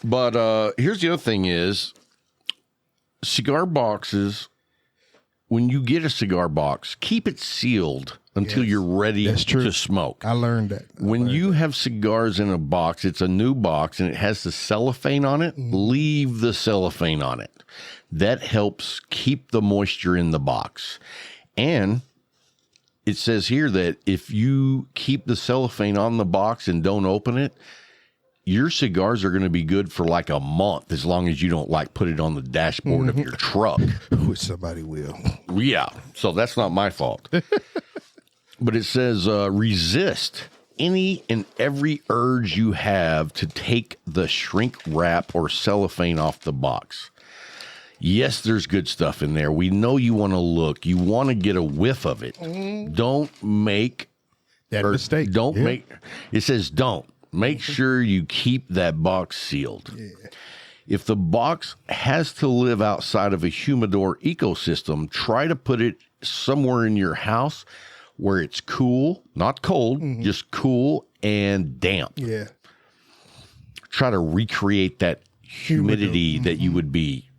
But here's the other thing is, cigar boxes, when you get a cigar box, keep it sealed until you're ready to smoke. I learned that. When you have cigars in a box, it's a new box and it has the cellophane on it, leave the cellophane on it. That helps keep the moisture in the box. And it says here that if you keep the cellophane on the box and don't open it, your cigars are going to be good for like a month, as long as you don't put it on the dashboard of your truck. Which somebody will. Yeah. So that's not my fault. But it says, resist any and every urge you have to take the shrink wrap or cellophane off the box. Yes, there's good stuff in there. We know you want to look. You want to get a whiff of it. Don't make that mistake. It says don't. Make sure you keep that box sealed. Yeah. If the box has to live outside of a humidor ecosystem, try to put it somewhere in your house where it's cool, not cold, just cool and damp. Yeah. Try to recreate that humidity that you would be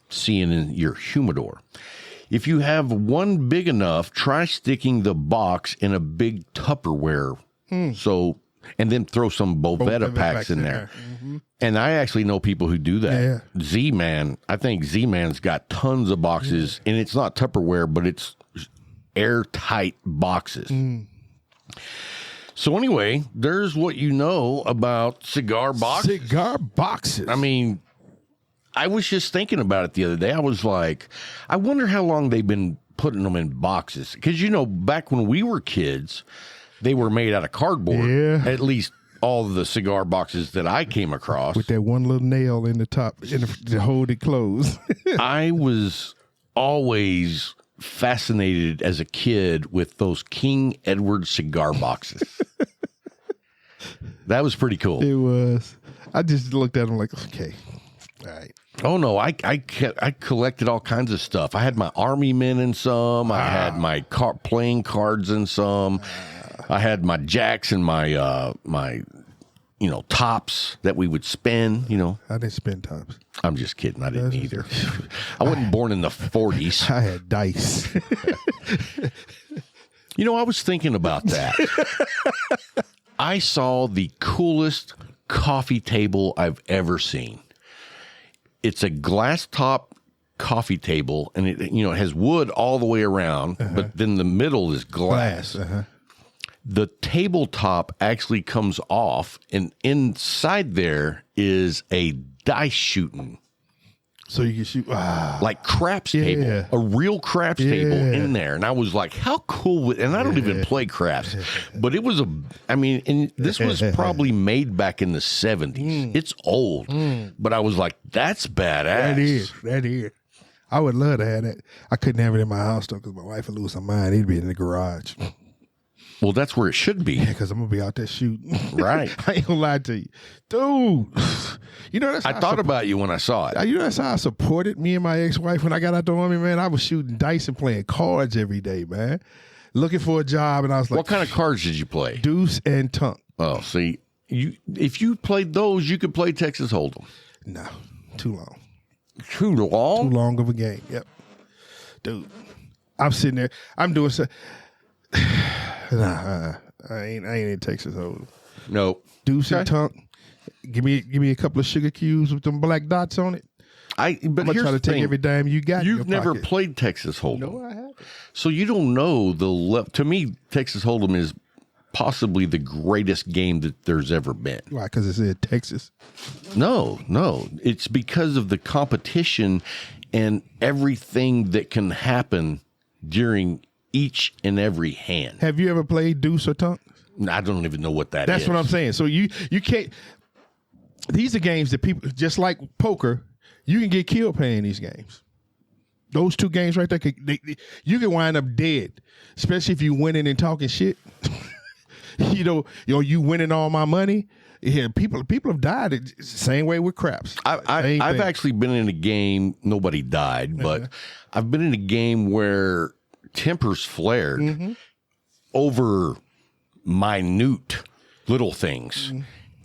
seeing in your humidor. If you have one big enough, try sticking the box in a big Tupperware. And then throw some Bovetta packs in there. And I actually know people who do that. Yeah. Z-Man, I think Z-Man's got tons of boxes, and it's not Tupperware, but it's airtight boxes. So anyway, there's what you know about cigar boxes. Cigar boxes. I mean, I was just thinking about it the other day. I was like, I wonder how long they've been putting them in boxes. Because, back when we were kids, they were made out of cardboard. Yeah. At least all of the cigar boxes that I came across. With that one little nail in the top to hold it closed. I was always fascinated as a kid with those King Edward cigar boxes. That was pretty cool. It was. I just looked at them like, okay, all right. Oh, no, I collected all kinds of stuff. I had my Army Men in some. I had my playing cards in some. I had my jacks and my tops that we would spin, I didn't spin tops. I'm just kidding. I didn't either. I wasn't born in the 40s. I had dice. I was thinking about that. I saw the coolest coffee table I've ever seen. It's a glass top coffee table, and it has wood all the way around, but then the middle is glass. The tabletop actually comes off, and inside there is a dice shooting. So you can shoot like craps table, a real craps table in there. And I was like, how cool and I don't even play craps, but it was and this was probably made back in the 70s. It's old, but I was like, that's badass. That is. I would love to have that. I couldn't have it in my house though, because my wife would lose her mind. It'd be in the garage. Well, that's where it should be. Because I'm gonna be out there shooting. Right. I ain't gonna lie to you, dude. You know that's I thought about you when I saw it. You know that's how I supported me and my ex-wife when I got out the Army, man. I was shooting dice and playing cards every day, man. Looking for a job, and I was like, what kind of cards did you play? Deuce and Tunk. Oh, see, if you played those, you could play Texas Hold'em. No, too long. Too long? Too long of a game. Yep. Dude, I'm sitting there. I'm doing so. Nah, I ain't in Texas Hold'em. No. Deuce and Tunk. Give me a couple of sugar cubes with them black dots on it. But I'm gonna here's try to the take thing. every dime you got. You've in your never pocket. played Texas Hold'em. No, I haven't. So you don't know to me, Texas Hold'em is possibly the greatest game that there's ever been. Why? Because it's in Texas. No. It's because of the competition and everything that can happen during each and every hand. Have you ever played Deuce or Tunk? I don't even know what That's is. what I'm saying. So you can't. These are games that people, just like poker, you can get killed playing these games. Those two games right there, you can wind up dead, especially if you winning and talking shit. You winning all my money. Yeah, people have died. It's the same way with craps. I've actually been in a game. Nobody died, but I've been in a game where tempers flared over minute little things.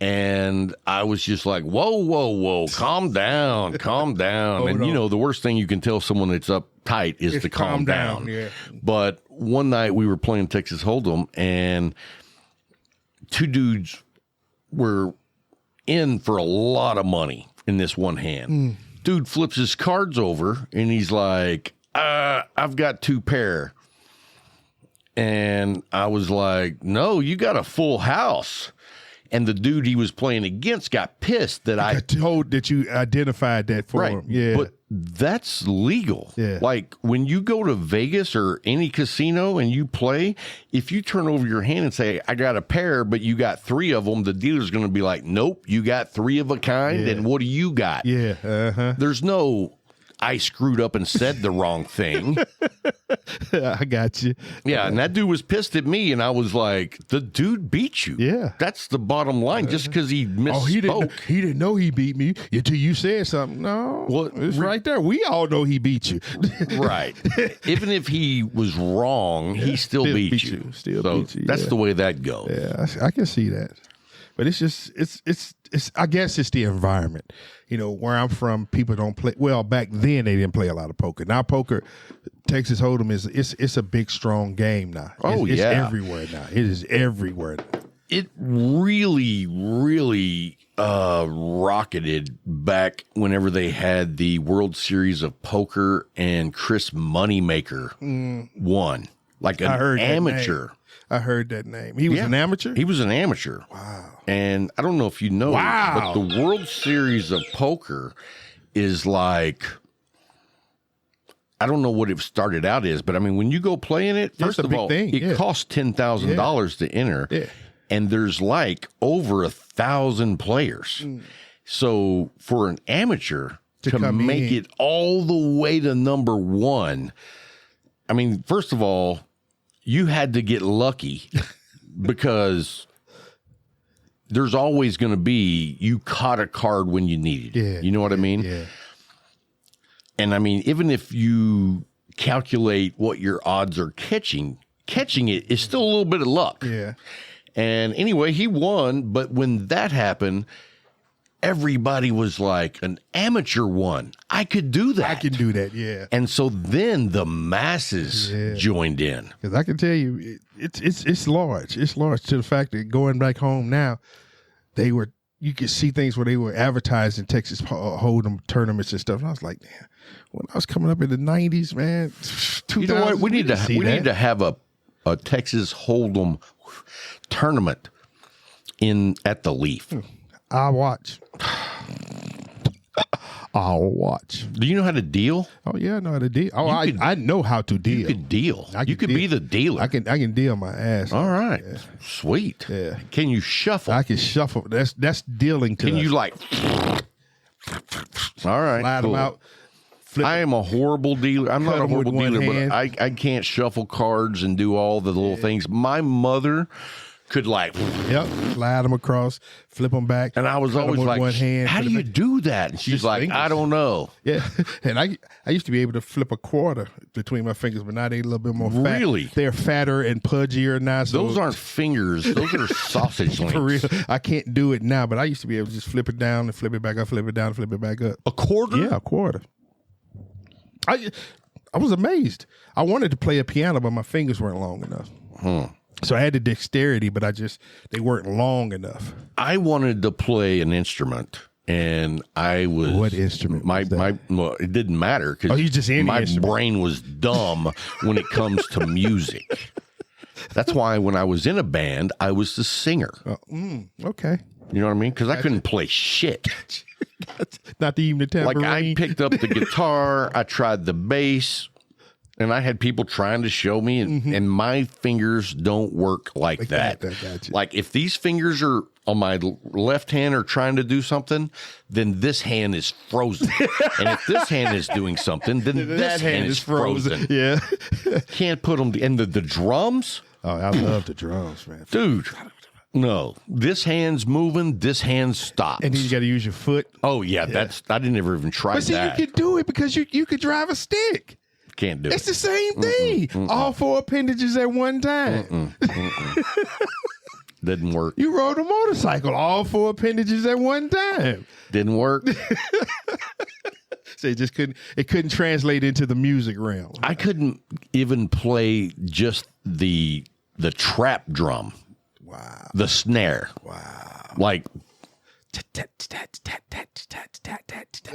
And I was just like, whoa, calm down. And, the worst thing you can tell someone that's uptight is to calm down. Yeah. But one night we were playing Texas Hold'em, and two dudes were in for a lot of money in this one hand. Dude flips his cards over, and he's like, I've got 2 pair. And I was like, no, you got a full house. And the dude he was playing against got pissed that I told that you identified that for him. Yeah. But that's legal. Yeah. Like when you go to Vegas or any casino and you play, if you turn over your hand and say, I got a pair, but you got 3 of them, the dealer's going to be like, nope, you got 3 of a kind. Yeah. And what do you got? Yeah. Uh-huh. There's no, I screwed up and said the wrong thing. I got you. Yeah, and that dude was pissed at me, and I was like, the dude beat you. Yeah. That's the bottom line, just because he misspoke. He didn't know he beat me until you said something. No, Well, it's right there. We all know he beat you. Right. Even if he was wrong, he still beat you. Still So beat you. that's yeah. the way that goes. Yeah, I can see that. But it's just it's I guess it's the environment. Where I'm from, people don't play. Well, back then they didn't play a lot of poker. Now poker, Texas Hold'em is a big strong game now. It's everywhere now. It is everywhere. It really, really rocketed back whenever they had the World Series of Poker and Chris Moneymaker won. Like an amateur. I heard that name. He was an amateur? He was an amateur. Wow. And I don't know if you know, but the World Series of Poker is like, I don't know what it started out as, but I mean, when you go play in it, first of all, it costs $10,000 to enter. Yeah. And there's like over 1,000 players. So for an amateur to make it all the way to number 1, I mean, first of all, you had to get lucky because there's always going to be, you caught a card when you needed it. Yeah, you know what I mean? Yeah. And I mean, even if you calculate what your odds are catching it is still a little bit of luck. Yeah. And anyway, he won. But when that happened, everybody was like, an amateur won. I could do that. I can do that, yeah. And so then the masses joined in. Because I can tell you, it's large. It's large to the fact that going back home now, you could see things where they were advertising Texas Hold'em tournaments and stuff. And I was like, damn, when I was coming up in the 90s, man, you know what? We need to have a Texas Hold'em tournament at the Leaf. I'll watch. I'll watch. Do you know how to deal? Oh yeah, I know how to deal. Oh, I know how to deal. You could deal. You could be the dealer. I can deal my ass. All right, sweet. Yeah. Can you shuffle? I can shuffle. That's dealing. Can you like? All right, slide them out, I am a horrible dealer. I'm not a 'em with horrible one dealer, hand. but I can't shuffle cards and do all the little things. My mother could Yep, slide them across, flip them back. and I was cut 'em always with like, one hand, how put do it you back. do that? And she's Just like, fingers. I don't know. Yeah, and I used to be able to flip a quarter between my fingers, but now they're a little bit more fat. Really? They're fatter and pudgier now. So Those aren't fingers. Those are sausage links. for real. I can't do it now, but I used to be able to just flip it down and flip it back up, flip it down and flip it back up. A quarter? Yeah, a quarter. I was amazed. I wanted to play a piano, but my fingers weren't long enough. So I had the dexterity, but they weren't long enough. I wanted to play an instrument, and I was What instrument was that? Well, it didn't matter because you just any my instrument. brain was dumb when it comes to music. That's why when I was in a band, I was the singer. Okay. You know what I mean? Because I couldn't play shit. Not even the Like tambourine. I picked up the guitar, I tried the bass, and I had people trying to show me, and my fingers don't work like that. that, gotcha. Like if these fingers are on my left hand are trying to do something, then this hand is frozen. And if this hand is doing something, then this hand is frozen. Yeah. Can't put them. And the drums, Oh, I love the drums, man. dude. No, this hand's moving, this hand stops. And then you got to use your foot. Oh yeah, I didn't ever even try But see, that. you could do it because you could drive a stick. Can't do It's it. the same thing. All four appendages at one time. Didn't work. You rode a motorcycle, all four appendages at one time. Didn't work. So it just couldn't translate into the music realm. I couldn't even play just the trap drum. Wow. The snare. Wow. Like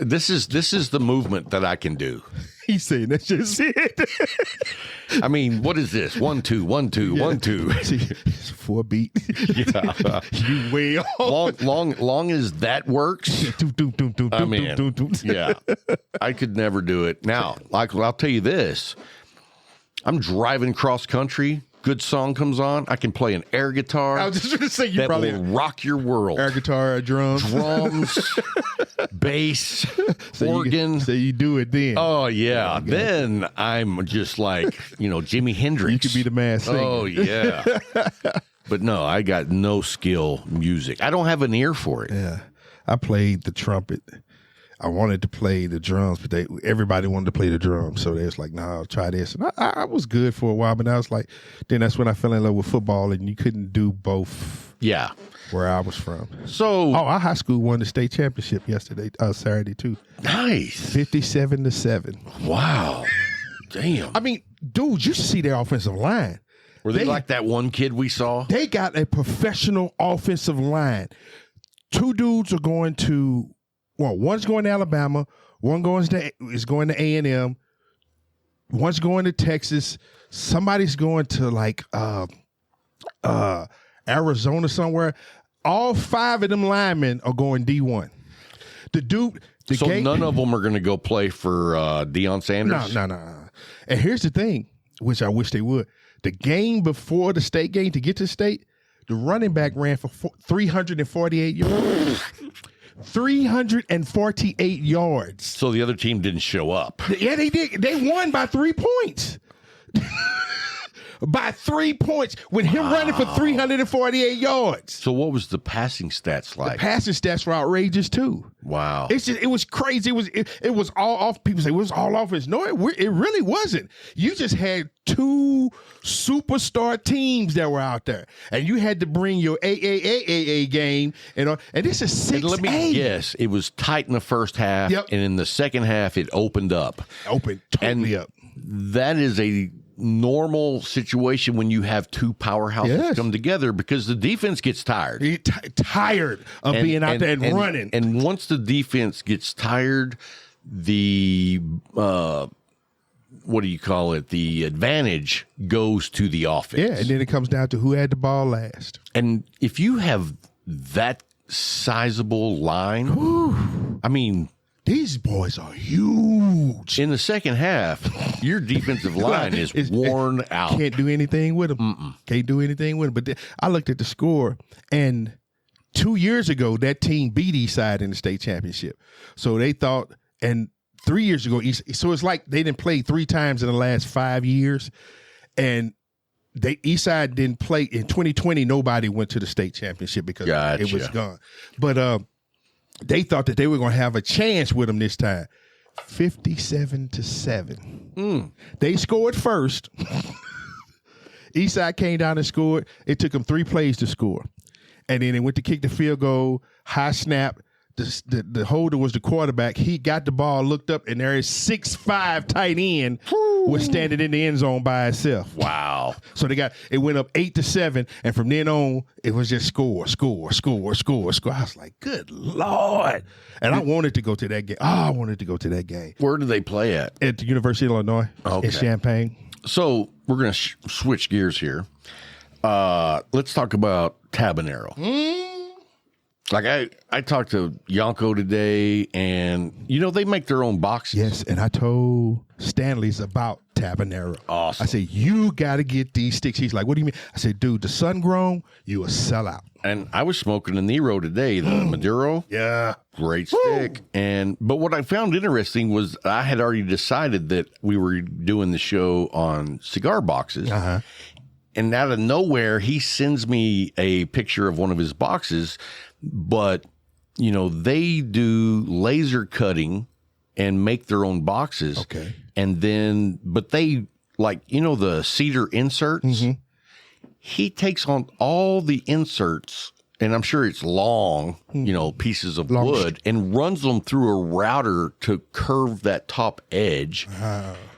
this is the movement that I can do. He's saying that's just it. I mean, what is this? 1 2 1 2 1 2. See, it's 4 beat. Yeah. You way off. long as that works. I mean, yeah, I could never do it. Now, I'll tell you this: I'm driving cross country. Good song comes on. I can play an air guitar. I was just going to say you that probably will rock your world. air guitar, drums, bass, so organ. So you do it then. Oh yeah, then I'm just like Jimi Hendrix. You could be the masked singer. Oh yeah, but no, I got no skill music. I don't have an ear for it. Yeah, I played the trumpet. I wanted to play the drums, but everybody wanted to play the drums, so they was like, "No, try this." And I was good for a while, but I was like, then that's when I fell in love with football, and you couldn't do both Yeah. where I was from. So Oh, our high school won the state championship Saturday too, nice. 57-7. Wow. Damn. I mean, dude, you should see their offensive line. Were they like that one kid we saw? They got a professional offensive line. Two dudes are going to, one's going to Alabama, one is going to A&M, one's going to Texas, somebody's going to like Arizona somewhere. All 5 of them linemen are going D1. None of them are going to go play for Deion Sanders? No. And here's the thing, which I wish they would. The game before the state game to get to state, the running back ran for 348 yards. 348 yards. So the other team didn't show up. Yeah, they did. They won by 3 points. By 3 points with him running for 348 yards. So what was the passing stats like? Passing stats were outrageous too. Wow. It was crazy. It was all off. People say it was all offense. No, it really wasn't. You just had 2 superstar teams that were out there, and you had to bring your AAA game. And this is 6A. And let me guess, it was tight in the first half, Yep. and in the second half, it opened up. Open totally up. That is a normal situation when you have 2 powerhouses Yes. come together because the defense gets tired. You're tired of being out there and running. And once the defense gets tired, the what do you call it? The advantage goes to the offense. Yeah, and then it comes down to who had the ball last. And if you have that sizable line, I mean, These boys are huge. in the second half, your defensive line is worn out. Can't do anything with them. Can't do anything with them. But I looked at the score, and 2 years ago, that team beat Eastside in the state championship. So they thought, and 3 years ago, so it's like they didn't play 3 times in the last 5 years, and Eastside didn't play in 2020. Nobody went to the state championship because it was gone. But they thought that they were going to have a chance with them this time. 57-7. They scored first. Eastside came down and scored. It took them 3 plays to score, and then they went to kick the field goal. High snap. The holder was the quarterback. He got the ball, looked up, and there is 6'5" tight end was standing in the end zone by itself. Wow. So it went up 8-7, and from then on, it was just score. I was like, good Lord. And I wanted to go to that game. I wanted to go to that game. Where do they play at? At the University of Illinois in Champaign. So we're going to switch gears here. Let's talk about Tabanero. Like I talked to Yanko today, and they make their own boxes. Yes, and I told Stanley's about Tabanero. Awesome. I said, you got to get these sticks. He's like, what do you mean? I said, dude, the sun grown, you a sellout. And I was smoking a Nero today, the Maduro. Yeah. Great stick. But what I found interesting was I had already decided that we were doing the show on cigar boxes. Uh-huh. And out of nowhere, he sends me a picture of one of his boxes. But, they do laser cutting and make their own boxes. Okay. And then, but they, the cedar inserts. Mm-hmm. He takes on all the inserts, and I'm sure it's long, pieces of wood, and runs them through a router to curve that top edge.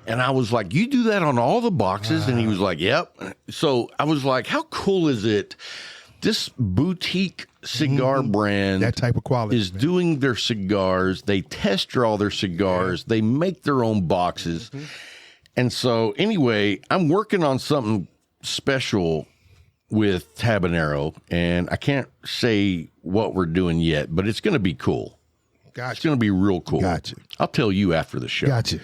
And I was like, you do that on all the boxes? And he was like, yep. So I was like, how cool is it? This boutique cigar brand, that type of quality, is doing their cigars. They test draw their cigars. They make their own boxes. And so anyway, I'm working on something special with Tabanero, and I can't say what we're doing yet, but it's going to be cool. Gotcha. It's going to be real cool. Gotcha. I'll tell you after the show. Gotcha.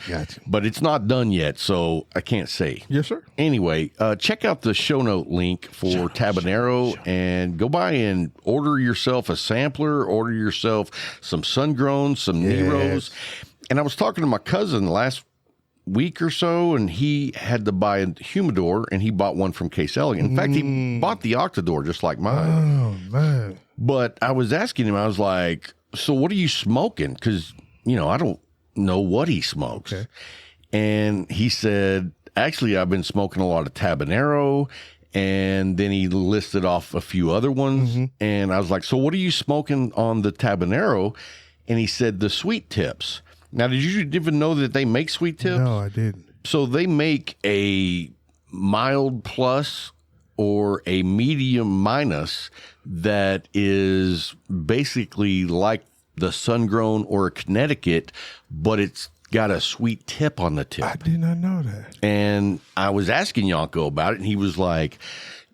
But it's not done yet, so I can't say. Yes, sir. Anyway, check out the show note link for Tabanero and go by and order yourself a sampler, order yourself some sun-grown, some Neros. And I was talking to my cousin last week or so, and he had to buy a humidor, and he bought one from Case Elliott. In fact, he bought the Octador just like mine. Oh, man. But I was asking him, I was like, so what are you smoking? Because, I don't know what he smokes. Okay. And he said, actually, I've been smoking a lot of Tabanero. And then he listed off a few other ones. Mm-hmm. And I was like, so what are you smoking on the Tabanero? And he said, the sweet tips. Now, did you even know that they make sweet tips? No, I didn't. So they make a mild plus or a medium minus that is basically like the sun-grown or a Connecticut, but it's got a sweet tip on the tip. I did not know that. And I was asking Yanko about it, and he was like,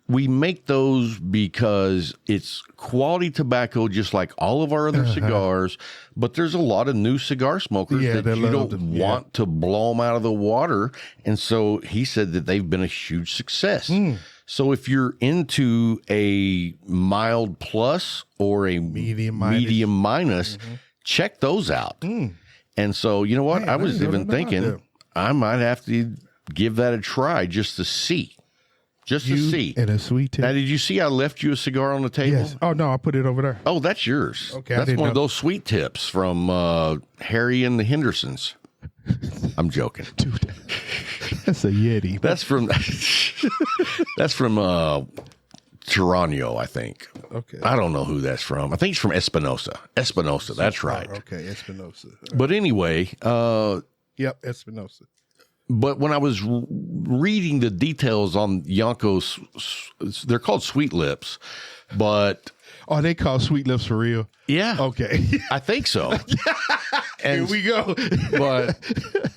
we make those because it's quality tobacco, just like all of our other cigars. But there's a lot of new cigar smokers that you don't want to blow them out of the water. And so he said that they've been a huge success. So if you're into a mild plus or a medium minus, check those out. And so, you know what? Man, I was even thinking I might have to give that a try just to see. Just to see. And a sweet tip. Now, did you see I left you a cigar on the table? Yes. Oh, no, I put it over there. Oh, that's yours. Okay, that's one of those sweet tips from Harry and the Hendersons. I'm joking. Dude, that's a Yeti. That's from Geronio, I think. Okay. I don't know who that's from. I think it's from Espinosa. Espinosa, that's right. Okay, Espinosa. But anyway. Yep, Espinosa. But when I was reading the details on Yanko's, they're called Sweet Lips, but... Oh, they call Sweet Lips for real? Yeah. Okay. I think so. And, here we go. But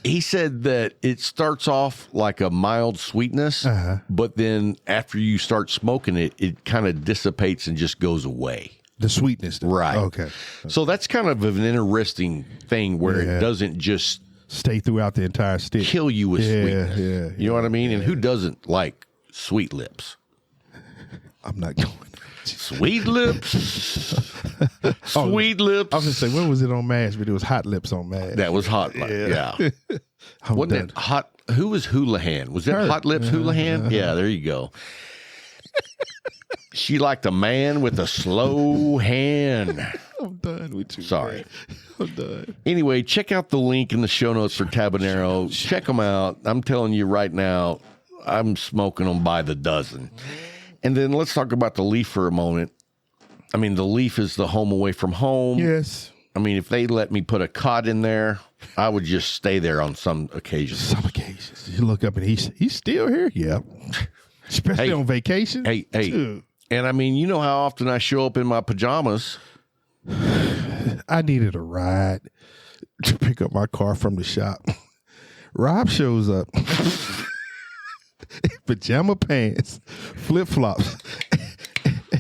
he said that it starts off like a mild sweetness, but then after you start smoking it, it kind of dissipates and just goes away. The sweetness. Right. Okay. So that's kind of an interesting thing where it doesn't just... stay throughout the entire stick. Kill you with sweetness. Yeah. You know what I mean? And who doesn't like Sweet Lips? I'm not going. Sweet lips. Sweet lips. I was gonna say, when was it on MASH? But it was Hot Lips on MASH. That was Hot Lips. Yeah. Wasn't done. it Hot? Who was Houlihan? Was that Her. Hot Lips Houlihan? Yeah, there you go. She liked a man with a slow hand. I'm done with you. Sorry. I'm done. Anyway, check out the link in the show notes for Tabanero. Check them out. I'm telling you right now, I'm smoking them by the dozen. And then let's talk about the Leaf for a moment. I mean, the Leaf is the home away from home. Yes. I mean, if they let me put a cot in there, I would just stay there on some occasions. Some occasions. You look up and he's still here? Yeah. Especially on vacation. Hey. Dude. And I mean, you know how often I show up in my pajamas. I needed a ride to pick up my car from the shop. Rob shows up. Pajama pants, flip-flops.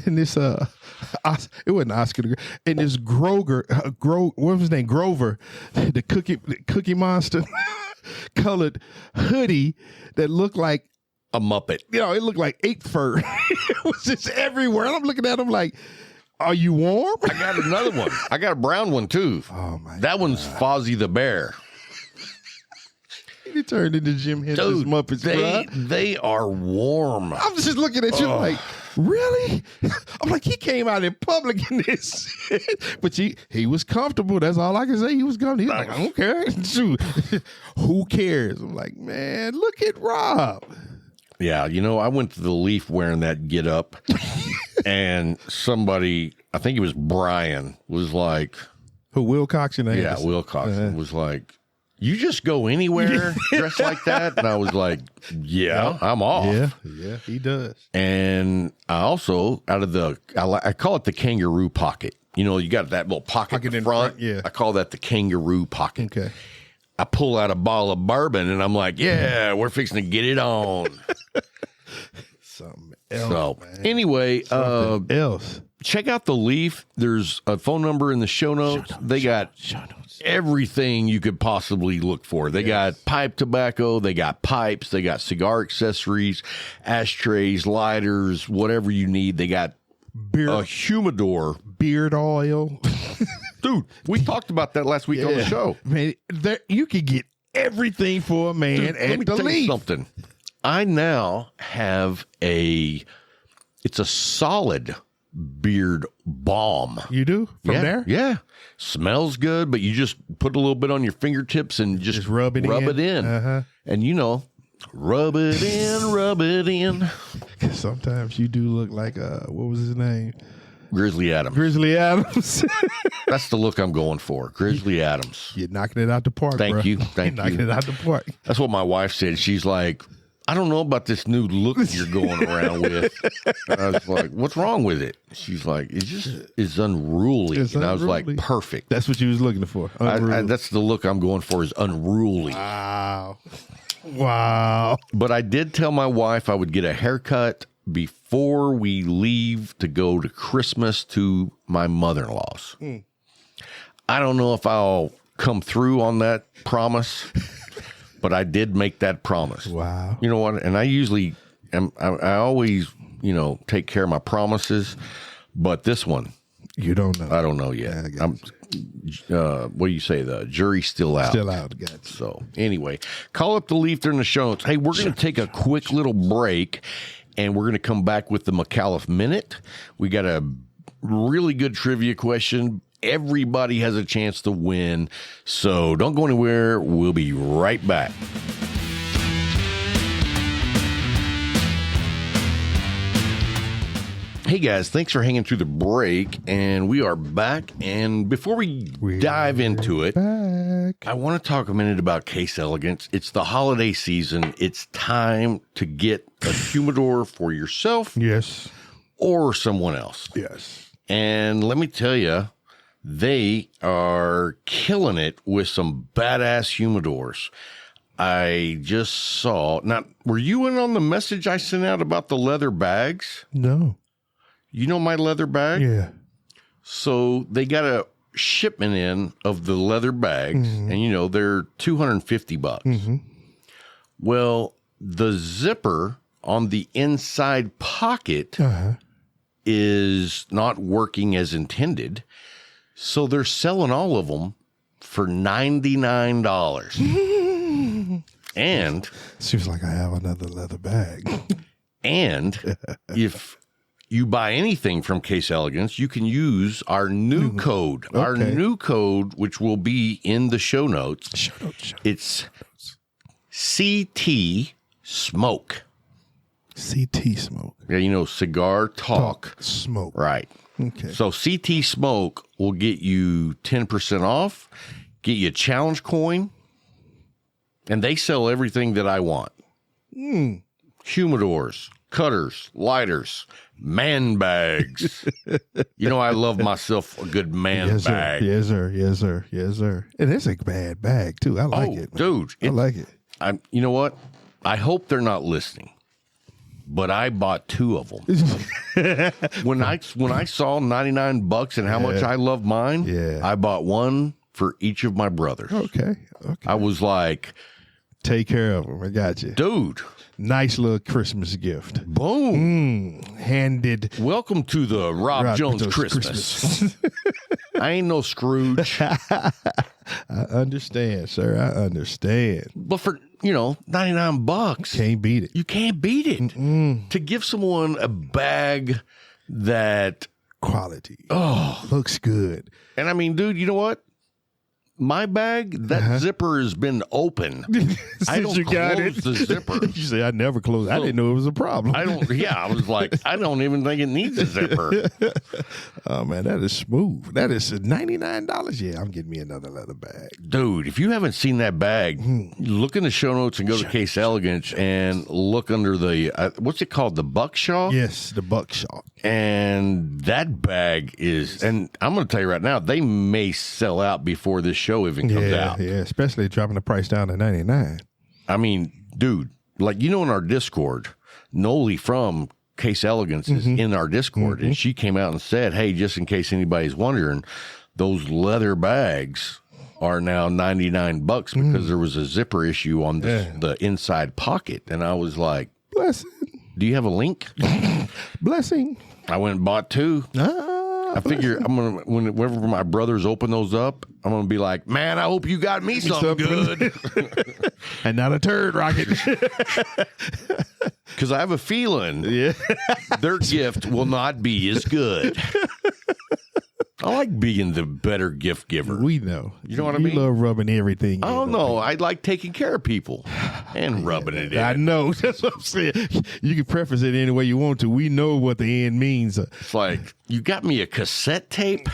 And this it wasn't Oscar, and this Grover, what was his name? Grover, the cookie monster colored hoodie that looked like A Muppet. you know, it looked like ape fur. It was just everywhere. And I'm looking at him like, are you warm? I got another one. I got a brown one too. Oh my! That one's Fozzie the Bear. He turned into Jim Henson's Dude, Muppets. Bruh. they are warm. I'm just looking at you like, really? I'm like, he came out in public in this shit. But he was comfortable. That's all I can say. He was comfortable. He was like, I don't care. Shoot. Who cares? I'm like, man, look at Rob. Yeah, you know, I went to the Leaf wearing that get up, and somebody, I think it was Brian, was like, Who, Wilcox? yeah, Wilcox was like, you just go anywhere dressed like that? And I was like, yeah, I'm off. Yeah, he does. And I also, I call it the kangaroo pocket. You know, you got that little pocket in front. Yeah. I call that the kangaroo pocket. Okay. I pull out a bottle of bourbon and I'm like, yeah, we're fixing to get it on. Something else. So man. anyway, Something else. check out the Leaf. There's a phone number in the show notes. They got everything you could possibly look for. They got pipe tobacco. They got pipes. They got cigar accessories, ashtrays, lighters, whatever you need. They got a humidor. Beard oil. Dude, we talked about that last week on the show. Man, you can get everything for a man Dude, let at me the tell you Leaf. something. I now have it's a solid beard balm. You do? From there? Yeah. Smells good, but you just put a little bit on your fingertips and just rub it in. Uh-huh. And you know, rub it in, rub it in. Sometimes you do look like, what was his name? Grizzly Adams. Grizzly Adams. That's the look I'm going for. Grizzly Adams. You're knocking it out the park, Thank bro. you. Thank You're knocking you. it out the park. That's what my wife said. She's like, I don't know about this new look you're going around with. And I was like, what's wrong with it? She's like, it's unruly. It's and I was like, unruly. perfect. That's what you was looking for. That's the look I'm going for, is unruly. Wow. But I did tell my wife I would get a haircut before we leave to go to Christmas to my mother-in-law's. I don't know if I'll come through on that promise, but I did make that promise. Wow. You know what? And I usually I always, take care of my promises, but this one, You don't know. I don't know yet. Yeah, I got What do you say? The jury's still out. Still out. Got you. So anyway, call up the Leaf during the show notes. Hey, we're going to take a quick little break, and we're going to come back with the McAuliffe Minute. We got a really good trivia question. Everybody has a chance to win, so don't go anywhere. We'll be right back. Hey guys, thanks for hanging through the break, and we are back. And before we dive into it, Back. I want to talk a minute about Case Elegance. It's the holiday season. It's time to get a humidor for yourself Yes. or someone else. Yes. And let me tell you, they are killing it with some badass humidors. I just saw, were you in on the message I sent out about the leather bags? No. You know my leather bag? Yeah. So they got a shipment in of the leather bags, and they're $250. Well, the zipper on the inside pocket is not working as intended. So they're selling all of them for $99. And seems like I have another leather bag. And if you buy anything from Case Elegance, you can use our new code. Okay. Our new code, which will be in the show notes. It's CT Smoke. CT Smoke. Yeah, cigar talk. Smoke. Right. Okay. So CT Smoke will get you 10% off, get you a challenge coin, and they sell everything that I want. Humidors, cutters, lighters, man bags. I love myself a good man bag. Yes, sir. Yes, sir. Yes, sir. And it's a bad bag, too. I like it. Dude. I like it. You know what? I hope they're not listening. But I bought 2 of them. when I saw $99 and how much I love mine, I bought one for each of my brothers. Okay. I was like, take care of them. I got you. Dude. Nice little Christmas gift. Boom. Handed. Welcome to the Rob Jones Christmas. I ain't no Scrooge. I understand, sir. I understand. But for, $99. Can't beat it. You can't beat it. To give someone a bag that quality. Looks good. And I mean, dude, you know what? My bag, that zipper has been open. I don't close the zipper. You say I never closed. I didn't know it was a problem. I was like, I don't even think it needs a zipper. Oh man, that is smooth. That is $99. Yeah, I'm getting me another leather bag. Dude, if you haven't seen that bag, look in the show notes and go to Case Elegance and look under the what's it called? The buckshot? Yes, the buckshot. And that bag is, and I'm going to tell you right now, they may sell out before this show even comes out. Yeah, especially dropping the price down to $99. I mean, dude, in our Discord, Noli from Case Elegance is in our Discord, and she came out and said, hey, just in case anybody's wondering, those leather bags are now $99 because there was a zipper issue on the inside pocket. And I was like, blessing. Do you have a link? Blessing. I went and bought 2. I figure I'm gonna whenever my brothers open those up, I'm gonna be like, man, I hope you got me something good, and not a turd rocket. Because I have a feeling their gift will not be as good. I like being the better gift giver. We know. You know what I mean? You love rubbing everything. I don't know. I like taking care of people and rubbing it in. I know. That's what I'm saying. You can preface it any way you want to. We know what the end means. It's like, you got me a cassette tape?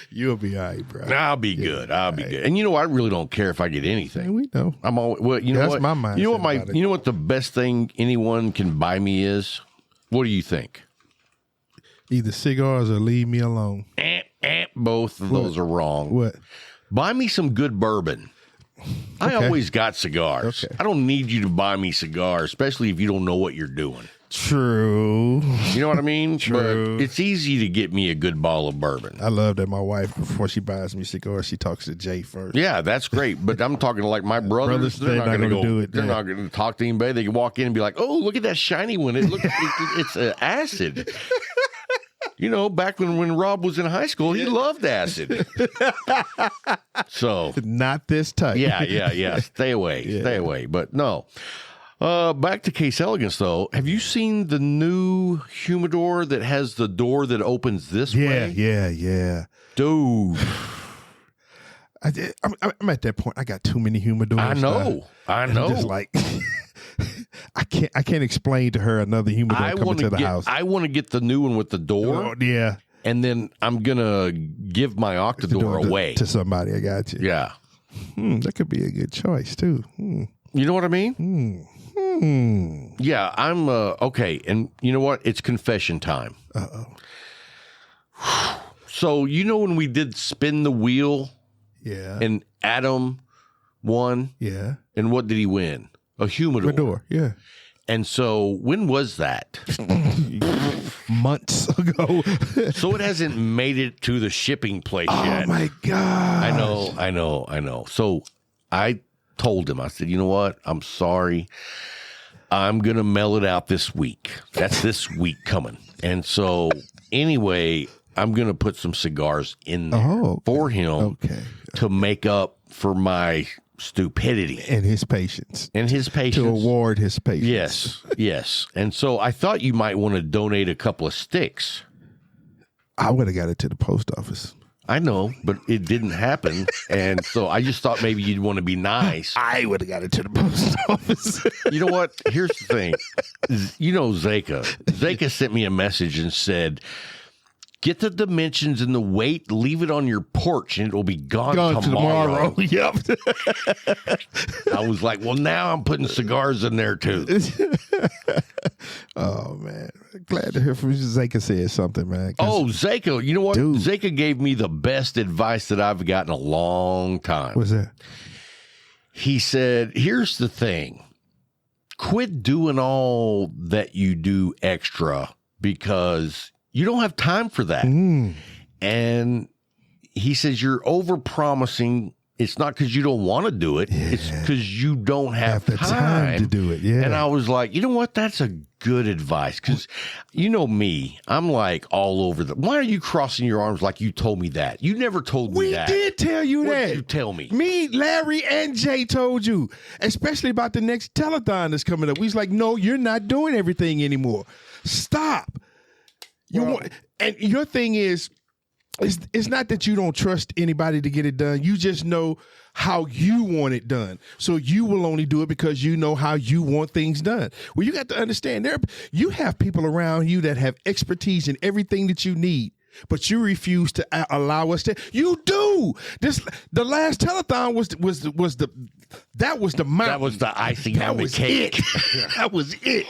You'll be all right, bro. I'll be good. I'll be good. And I really don't care if I get anything. Yeah, we know. I'm always, well, you know That's what? my mindset. You know what the best thing anyone can buy me is? What do you think? Either cigars or leave me alone. Both of those are wrong. What? Buy me some good bourbon. I always got cigars. Okay. I don't need you to buy me cigars, especially if you don't know what you're doing. True. You know what I mean? True. But it's easy to get me a good bottle of bourbon. I love that my wife, before she buys me cigars, she talks to Jay first. Yeah, that's great. But I'm talking like my brothers. They're not going to do it. They're not going to talk to anybody. They can walk in and be like, "Oh, look at that shiny one! It's acid." Back when Rob was in high school, he loved acid. So not this type. Yeah. Stay away. But no. Back to Case Elegance, though. Have you seen the new humidor that has the door that opens this way? Yeah. Dude. I'm at that point. I got too many humidors. I know. I'm just like, I can't explain to her another humidor coming to the house. I want to get the new one with the door. Oh, yeah. And then I'm going to give my Octador away. To somebody. I got you. Yeah. That could be a good choice, too. You know what I mean? Yeah, I'm okay. And you know what? It's confession time. So, when we did Spin the Wheel? Yeah. And Adam won? Yeah. And what did he win? A humidor. Yeah. And so, when was that? Months ago. So, it hasn't made it to the shipping place yet. Oh, my God. I know. So, I told him, I said, you know what? I'm sorry. I'm going to mail it out this week. That's this week coming. And so, anyway, I'm going to put some cigars in there for him to make up for my stupidity. And his patience. To award his patience. Yes. And so, I thought you might want to donate a couple of sticks. I would have got it to the post office. I know, but it didn't happen. And so I just thought maybe you'd want to be nice. I would have got it to the post office. You know what? Here's the thing. You know, Zeka sent me a message and said, get the dimensions and the weight, leave it on your porch, and it will be gone tomorrow. Yep. I was like, well, now I'm putting cigars in there too. Oh, man. Glad to hear from you. Zeka said something, man. Oh, Zeka. You know what? Dude. Zeka gave me the best advice that I've gotten in a long time. What's that? He said, here's the thing. Quit doing all that you do extra because you don't have time for that. And he says, you're over-promising. It's not because you don't want to do it. Yeah. It's because you don't have the time to do it. Yeah. And I was like, you know what? That's a good advice. Because you know me, I'm like all over why are you crossing your arms like you told me that? You never told me that. We did tell you What that. did you tell me? Me, Larry, and Jay told you, especially about the next telethon that's coming up. We was like, no, you're not doing everything anymore. Stop. And your thing is, it's not that you don't trust anybody to get it done. You just know how you want it done. So you will only do it because you know how you want things done. Well, you got to understand, you have people around you that have expertise in everything that you need, but you refuse to allow us to. You do. The last telethon was the mountain. That was the icing on the cake. That was it.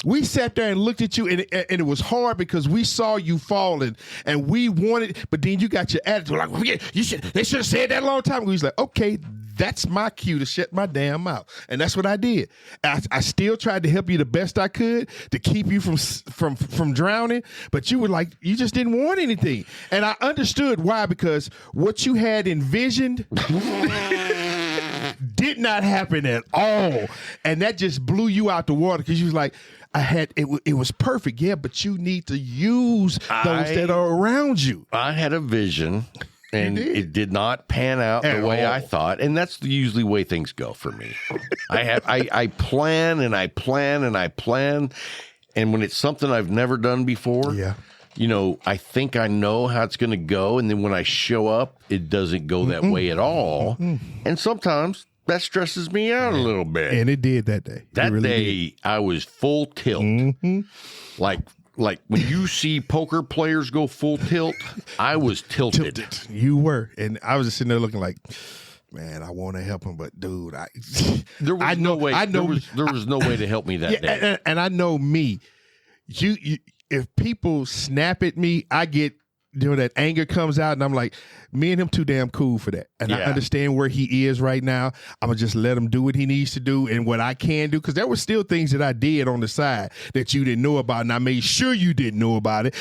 We sat there and looked at you, and it was hard because we saw you falling, and we wanted, but then you got your attitude like, they should have said that a long time ago. We was like, okay, that's my cue to shut my damn mouth, and that's what I did. I still tried to help you the best I could to keep you from drowning, but you were like, you just didn't want anything, and I understood why, because what you had envisioned did not happen at all, and that just blew you out the water because you was like, it was perfect, yeah, but you need to use those that are around you. I had a vision, and it did not pan out the way I thought, and that's usually the way things go for me. I plan and I plan and I plan, and when it's something I've never done before, you know, I think I know how it's going to go, and then when I show up, it doesn't go that way at all, and sometimes that stresses me out a little bit. And it did that day. That really day, I was full tilt. Like when you see poker players go full tilt, I was tilted. You were. And I was just sitting there looking like, man, I want to help him, but dude, there was no way. There was no way to help me that day. And I know me. You, if people snap at me, I get, you know, that anger comes out, and I'm like, me and him too damn cool for that. And I understand where he is right now. I'm going to just let him do what he needs to do and what I can do, because there were still things that I did on the side that you didn't know about, and I made sure you didn't know about it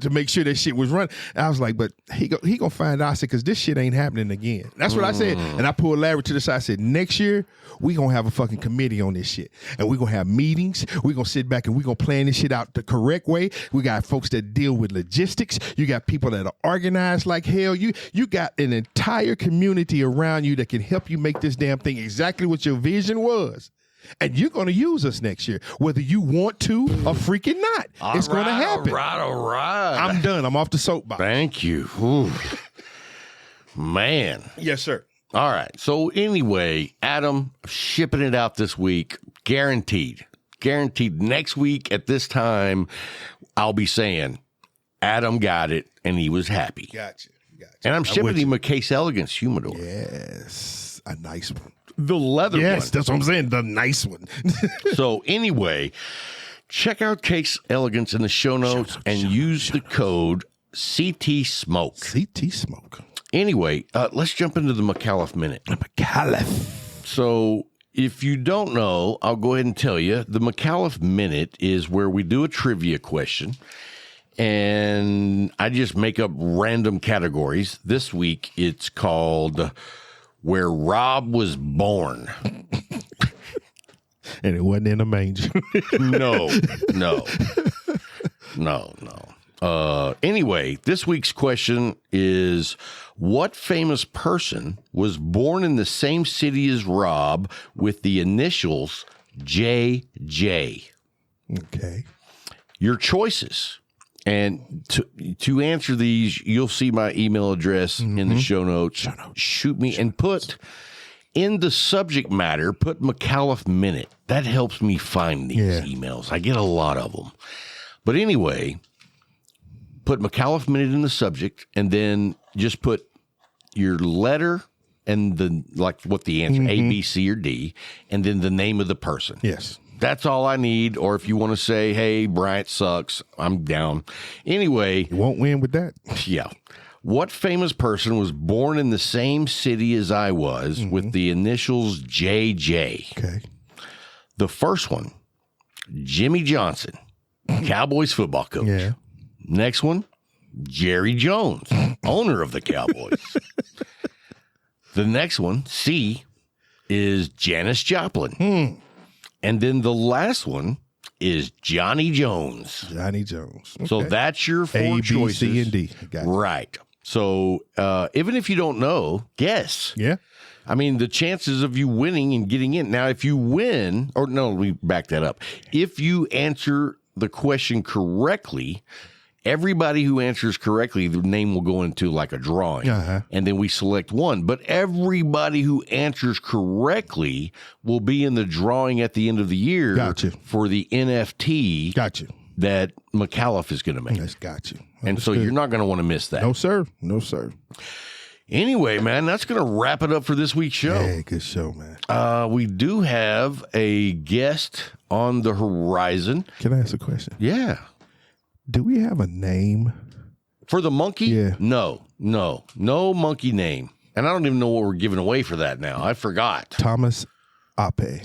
to make sure that shit was running. And I was like, but he going to find out, because this shit ain't happening again. That's what I said. And I pulled Larry to the side. I said, next year, we going to have a fucking committee on this shit. And we going to have meetings. We going to sit back and we going to plan this shit out the correct way. We got folks that deal with logistics. You got people that are organized like hell. You got an entire community around you that can help you make this damn thing exactly what your vision was. And you're going to use us next year, whether you want to or freaking not. It's going to happen. All right. I'm done. I'm off the soapbox. Thank you. Ooh. Man. Yes, sir. All right. So anyway, Adam, shipping it out this week, guaranteed. Guaranteed next week at this time, I'll be saying, Adam got it, and he was happy. Gotcha. And I'm shipping him a Case Elegance humidor. Yes, a nice one. The leather one. Yes, that's what I'm saying, the nice one. So anyway, check out Case Elegance in the show notes and use the code CT Smoke. CT Smoke. Anyway, let's jump into the McAuliffe Minute. McAuliffe. So if you don't know, I'll go ahead and tell you. The McAuliffe Minute is where we do a trivia question, and I just make up random categories. This week, it's called Where Rob Was Born. And it wasn't in a manger. No. Anyway, this week's question is, what famous person was born in the same city as Rob with the initials JJ? Okay. Your choices. And to answer these, you'll see my email address in the show notes. Shoot me and put in the subject matter, put McAuliffe Minute. That helps me find these emails. I get a lot of them. But anyway, put McAuliffe Minute in the subject, and then just put your letter and what the answer, A, B, C, or D, and then the name of the person. Yes. That's all I need. Or if you want to say, hey, Bryant sucks, I'm down. Anyway. You won't win with that. Yeah. What famous person was born in the same city as I was with the initials JJ? Okay. The first one, Jimmy Johnson, Cowboys football coach. Yeah. Next one, Jerry Jones, owner of the Cowboys. The next one, C, is Janis Joplin. And then the last one is Johnny Jones. Johnny Jones. Okay. So that's your four A, choices. B, C, and D. Got it. Right. So even if you don't know, guess. Yeah. I mean, the chances of you winning and getting in. Now, if you win, or no, we back that up. If you answer the question correctly, everybody who answers correctly, the name will go into like a drawing, and then we select one. But everybody who answers correctly will be in the drawing at the end of the year for the NFT that McAuliffe is going to make. That's got you. And so you're not going to want to miss that. No, sir. No, sir. Anyway, man, that's going to wrap it up for this week's show. Hey, good show, man. We do have a guest on the horizon. Can I ask a question? Yeah. Do we have a name? For the monkey? Yeah. No monkey name. And I don't even know what we're giving away for that now. I forgot. Thomas Ape.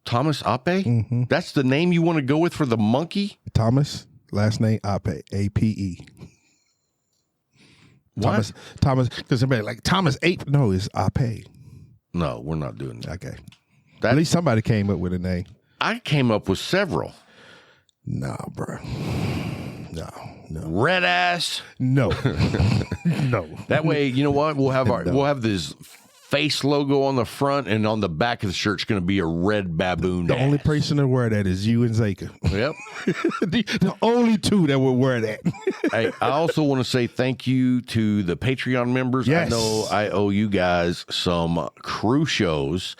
Thomas Ape? That's the name you want to go with for the monkey? Thomas, last name Ape, A-P-E. What? Thomas, because somebody like Thomas Ape. No, it's Ape. No, we're not doing that. Okay. At least somebody came up with a name. I came up with several. No, bro. No. Red ass. No. No. That way, you know what? We'll have this face logo on the front, and on the back of the shirt, it's going to be a red baboon. The only person to wear that is you and Zaka. Yep. the only two that would wear that. Hey, I also want to say thank you to the Patreon members. Yes. I know I owe you guys some crew shows.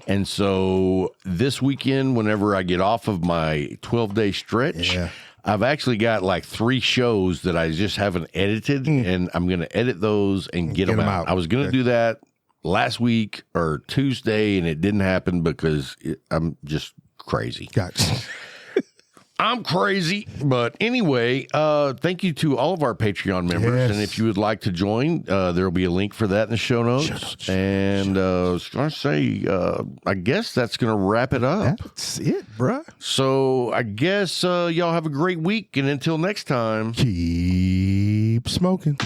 And so this weekend, whenever I get off of my 12-day stretch, I've actually got like 3 shows that I just haven't edited, and I'm going to edit those and get them out. I was going to do that last week or Tuesday, and it didn't happen because I'm just crazy. Gotcha. I'm crazy. But anyway, thank you to all of our Patreon members. Yes. And if you would like to join, there will be a link for that in the show notes. And I was going to say, I guess that's going to wrap it up. That's it, bruh. So I guess y'all have a great week. And until next time, keep smoking.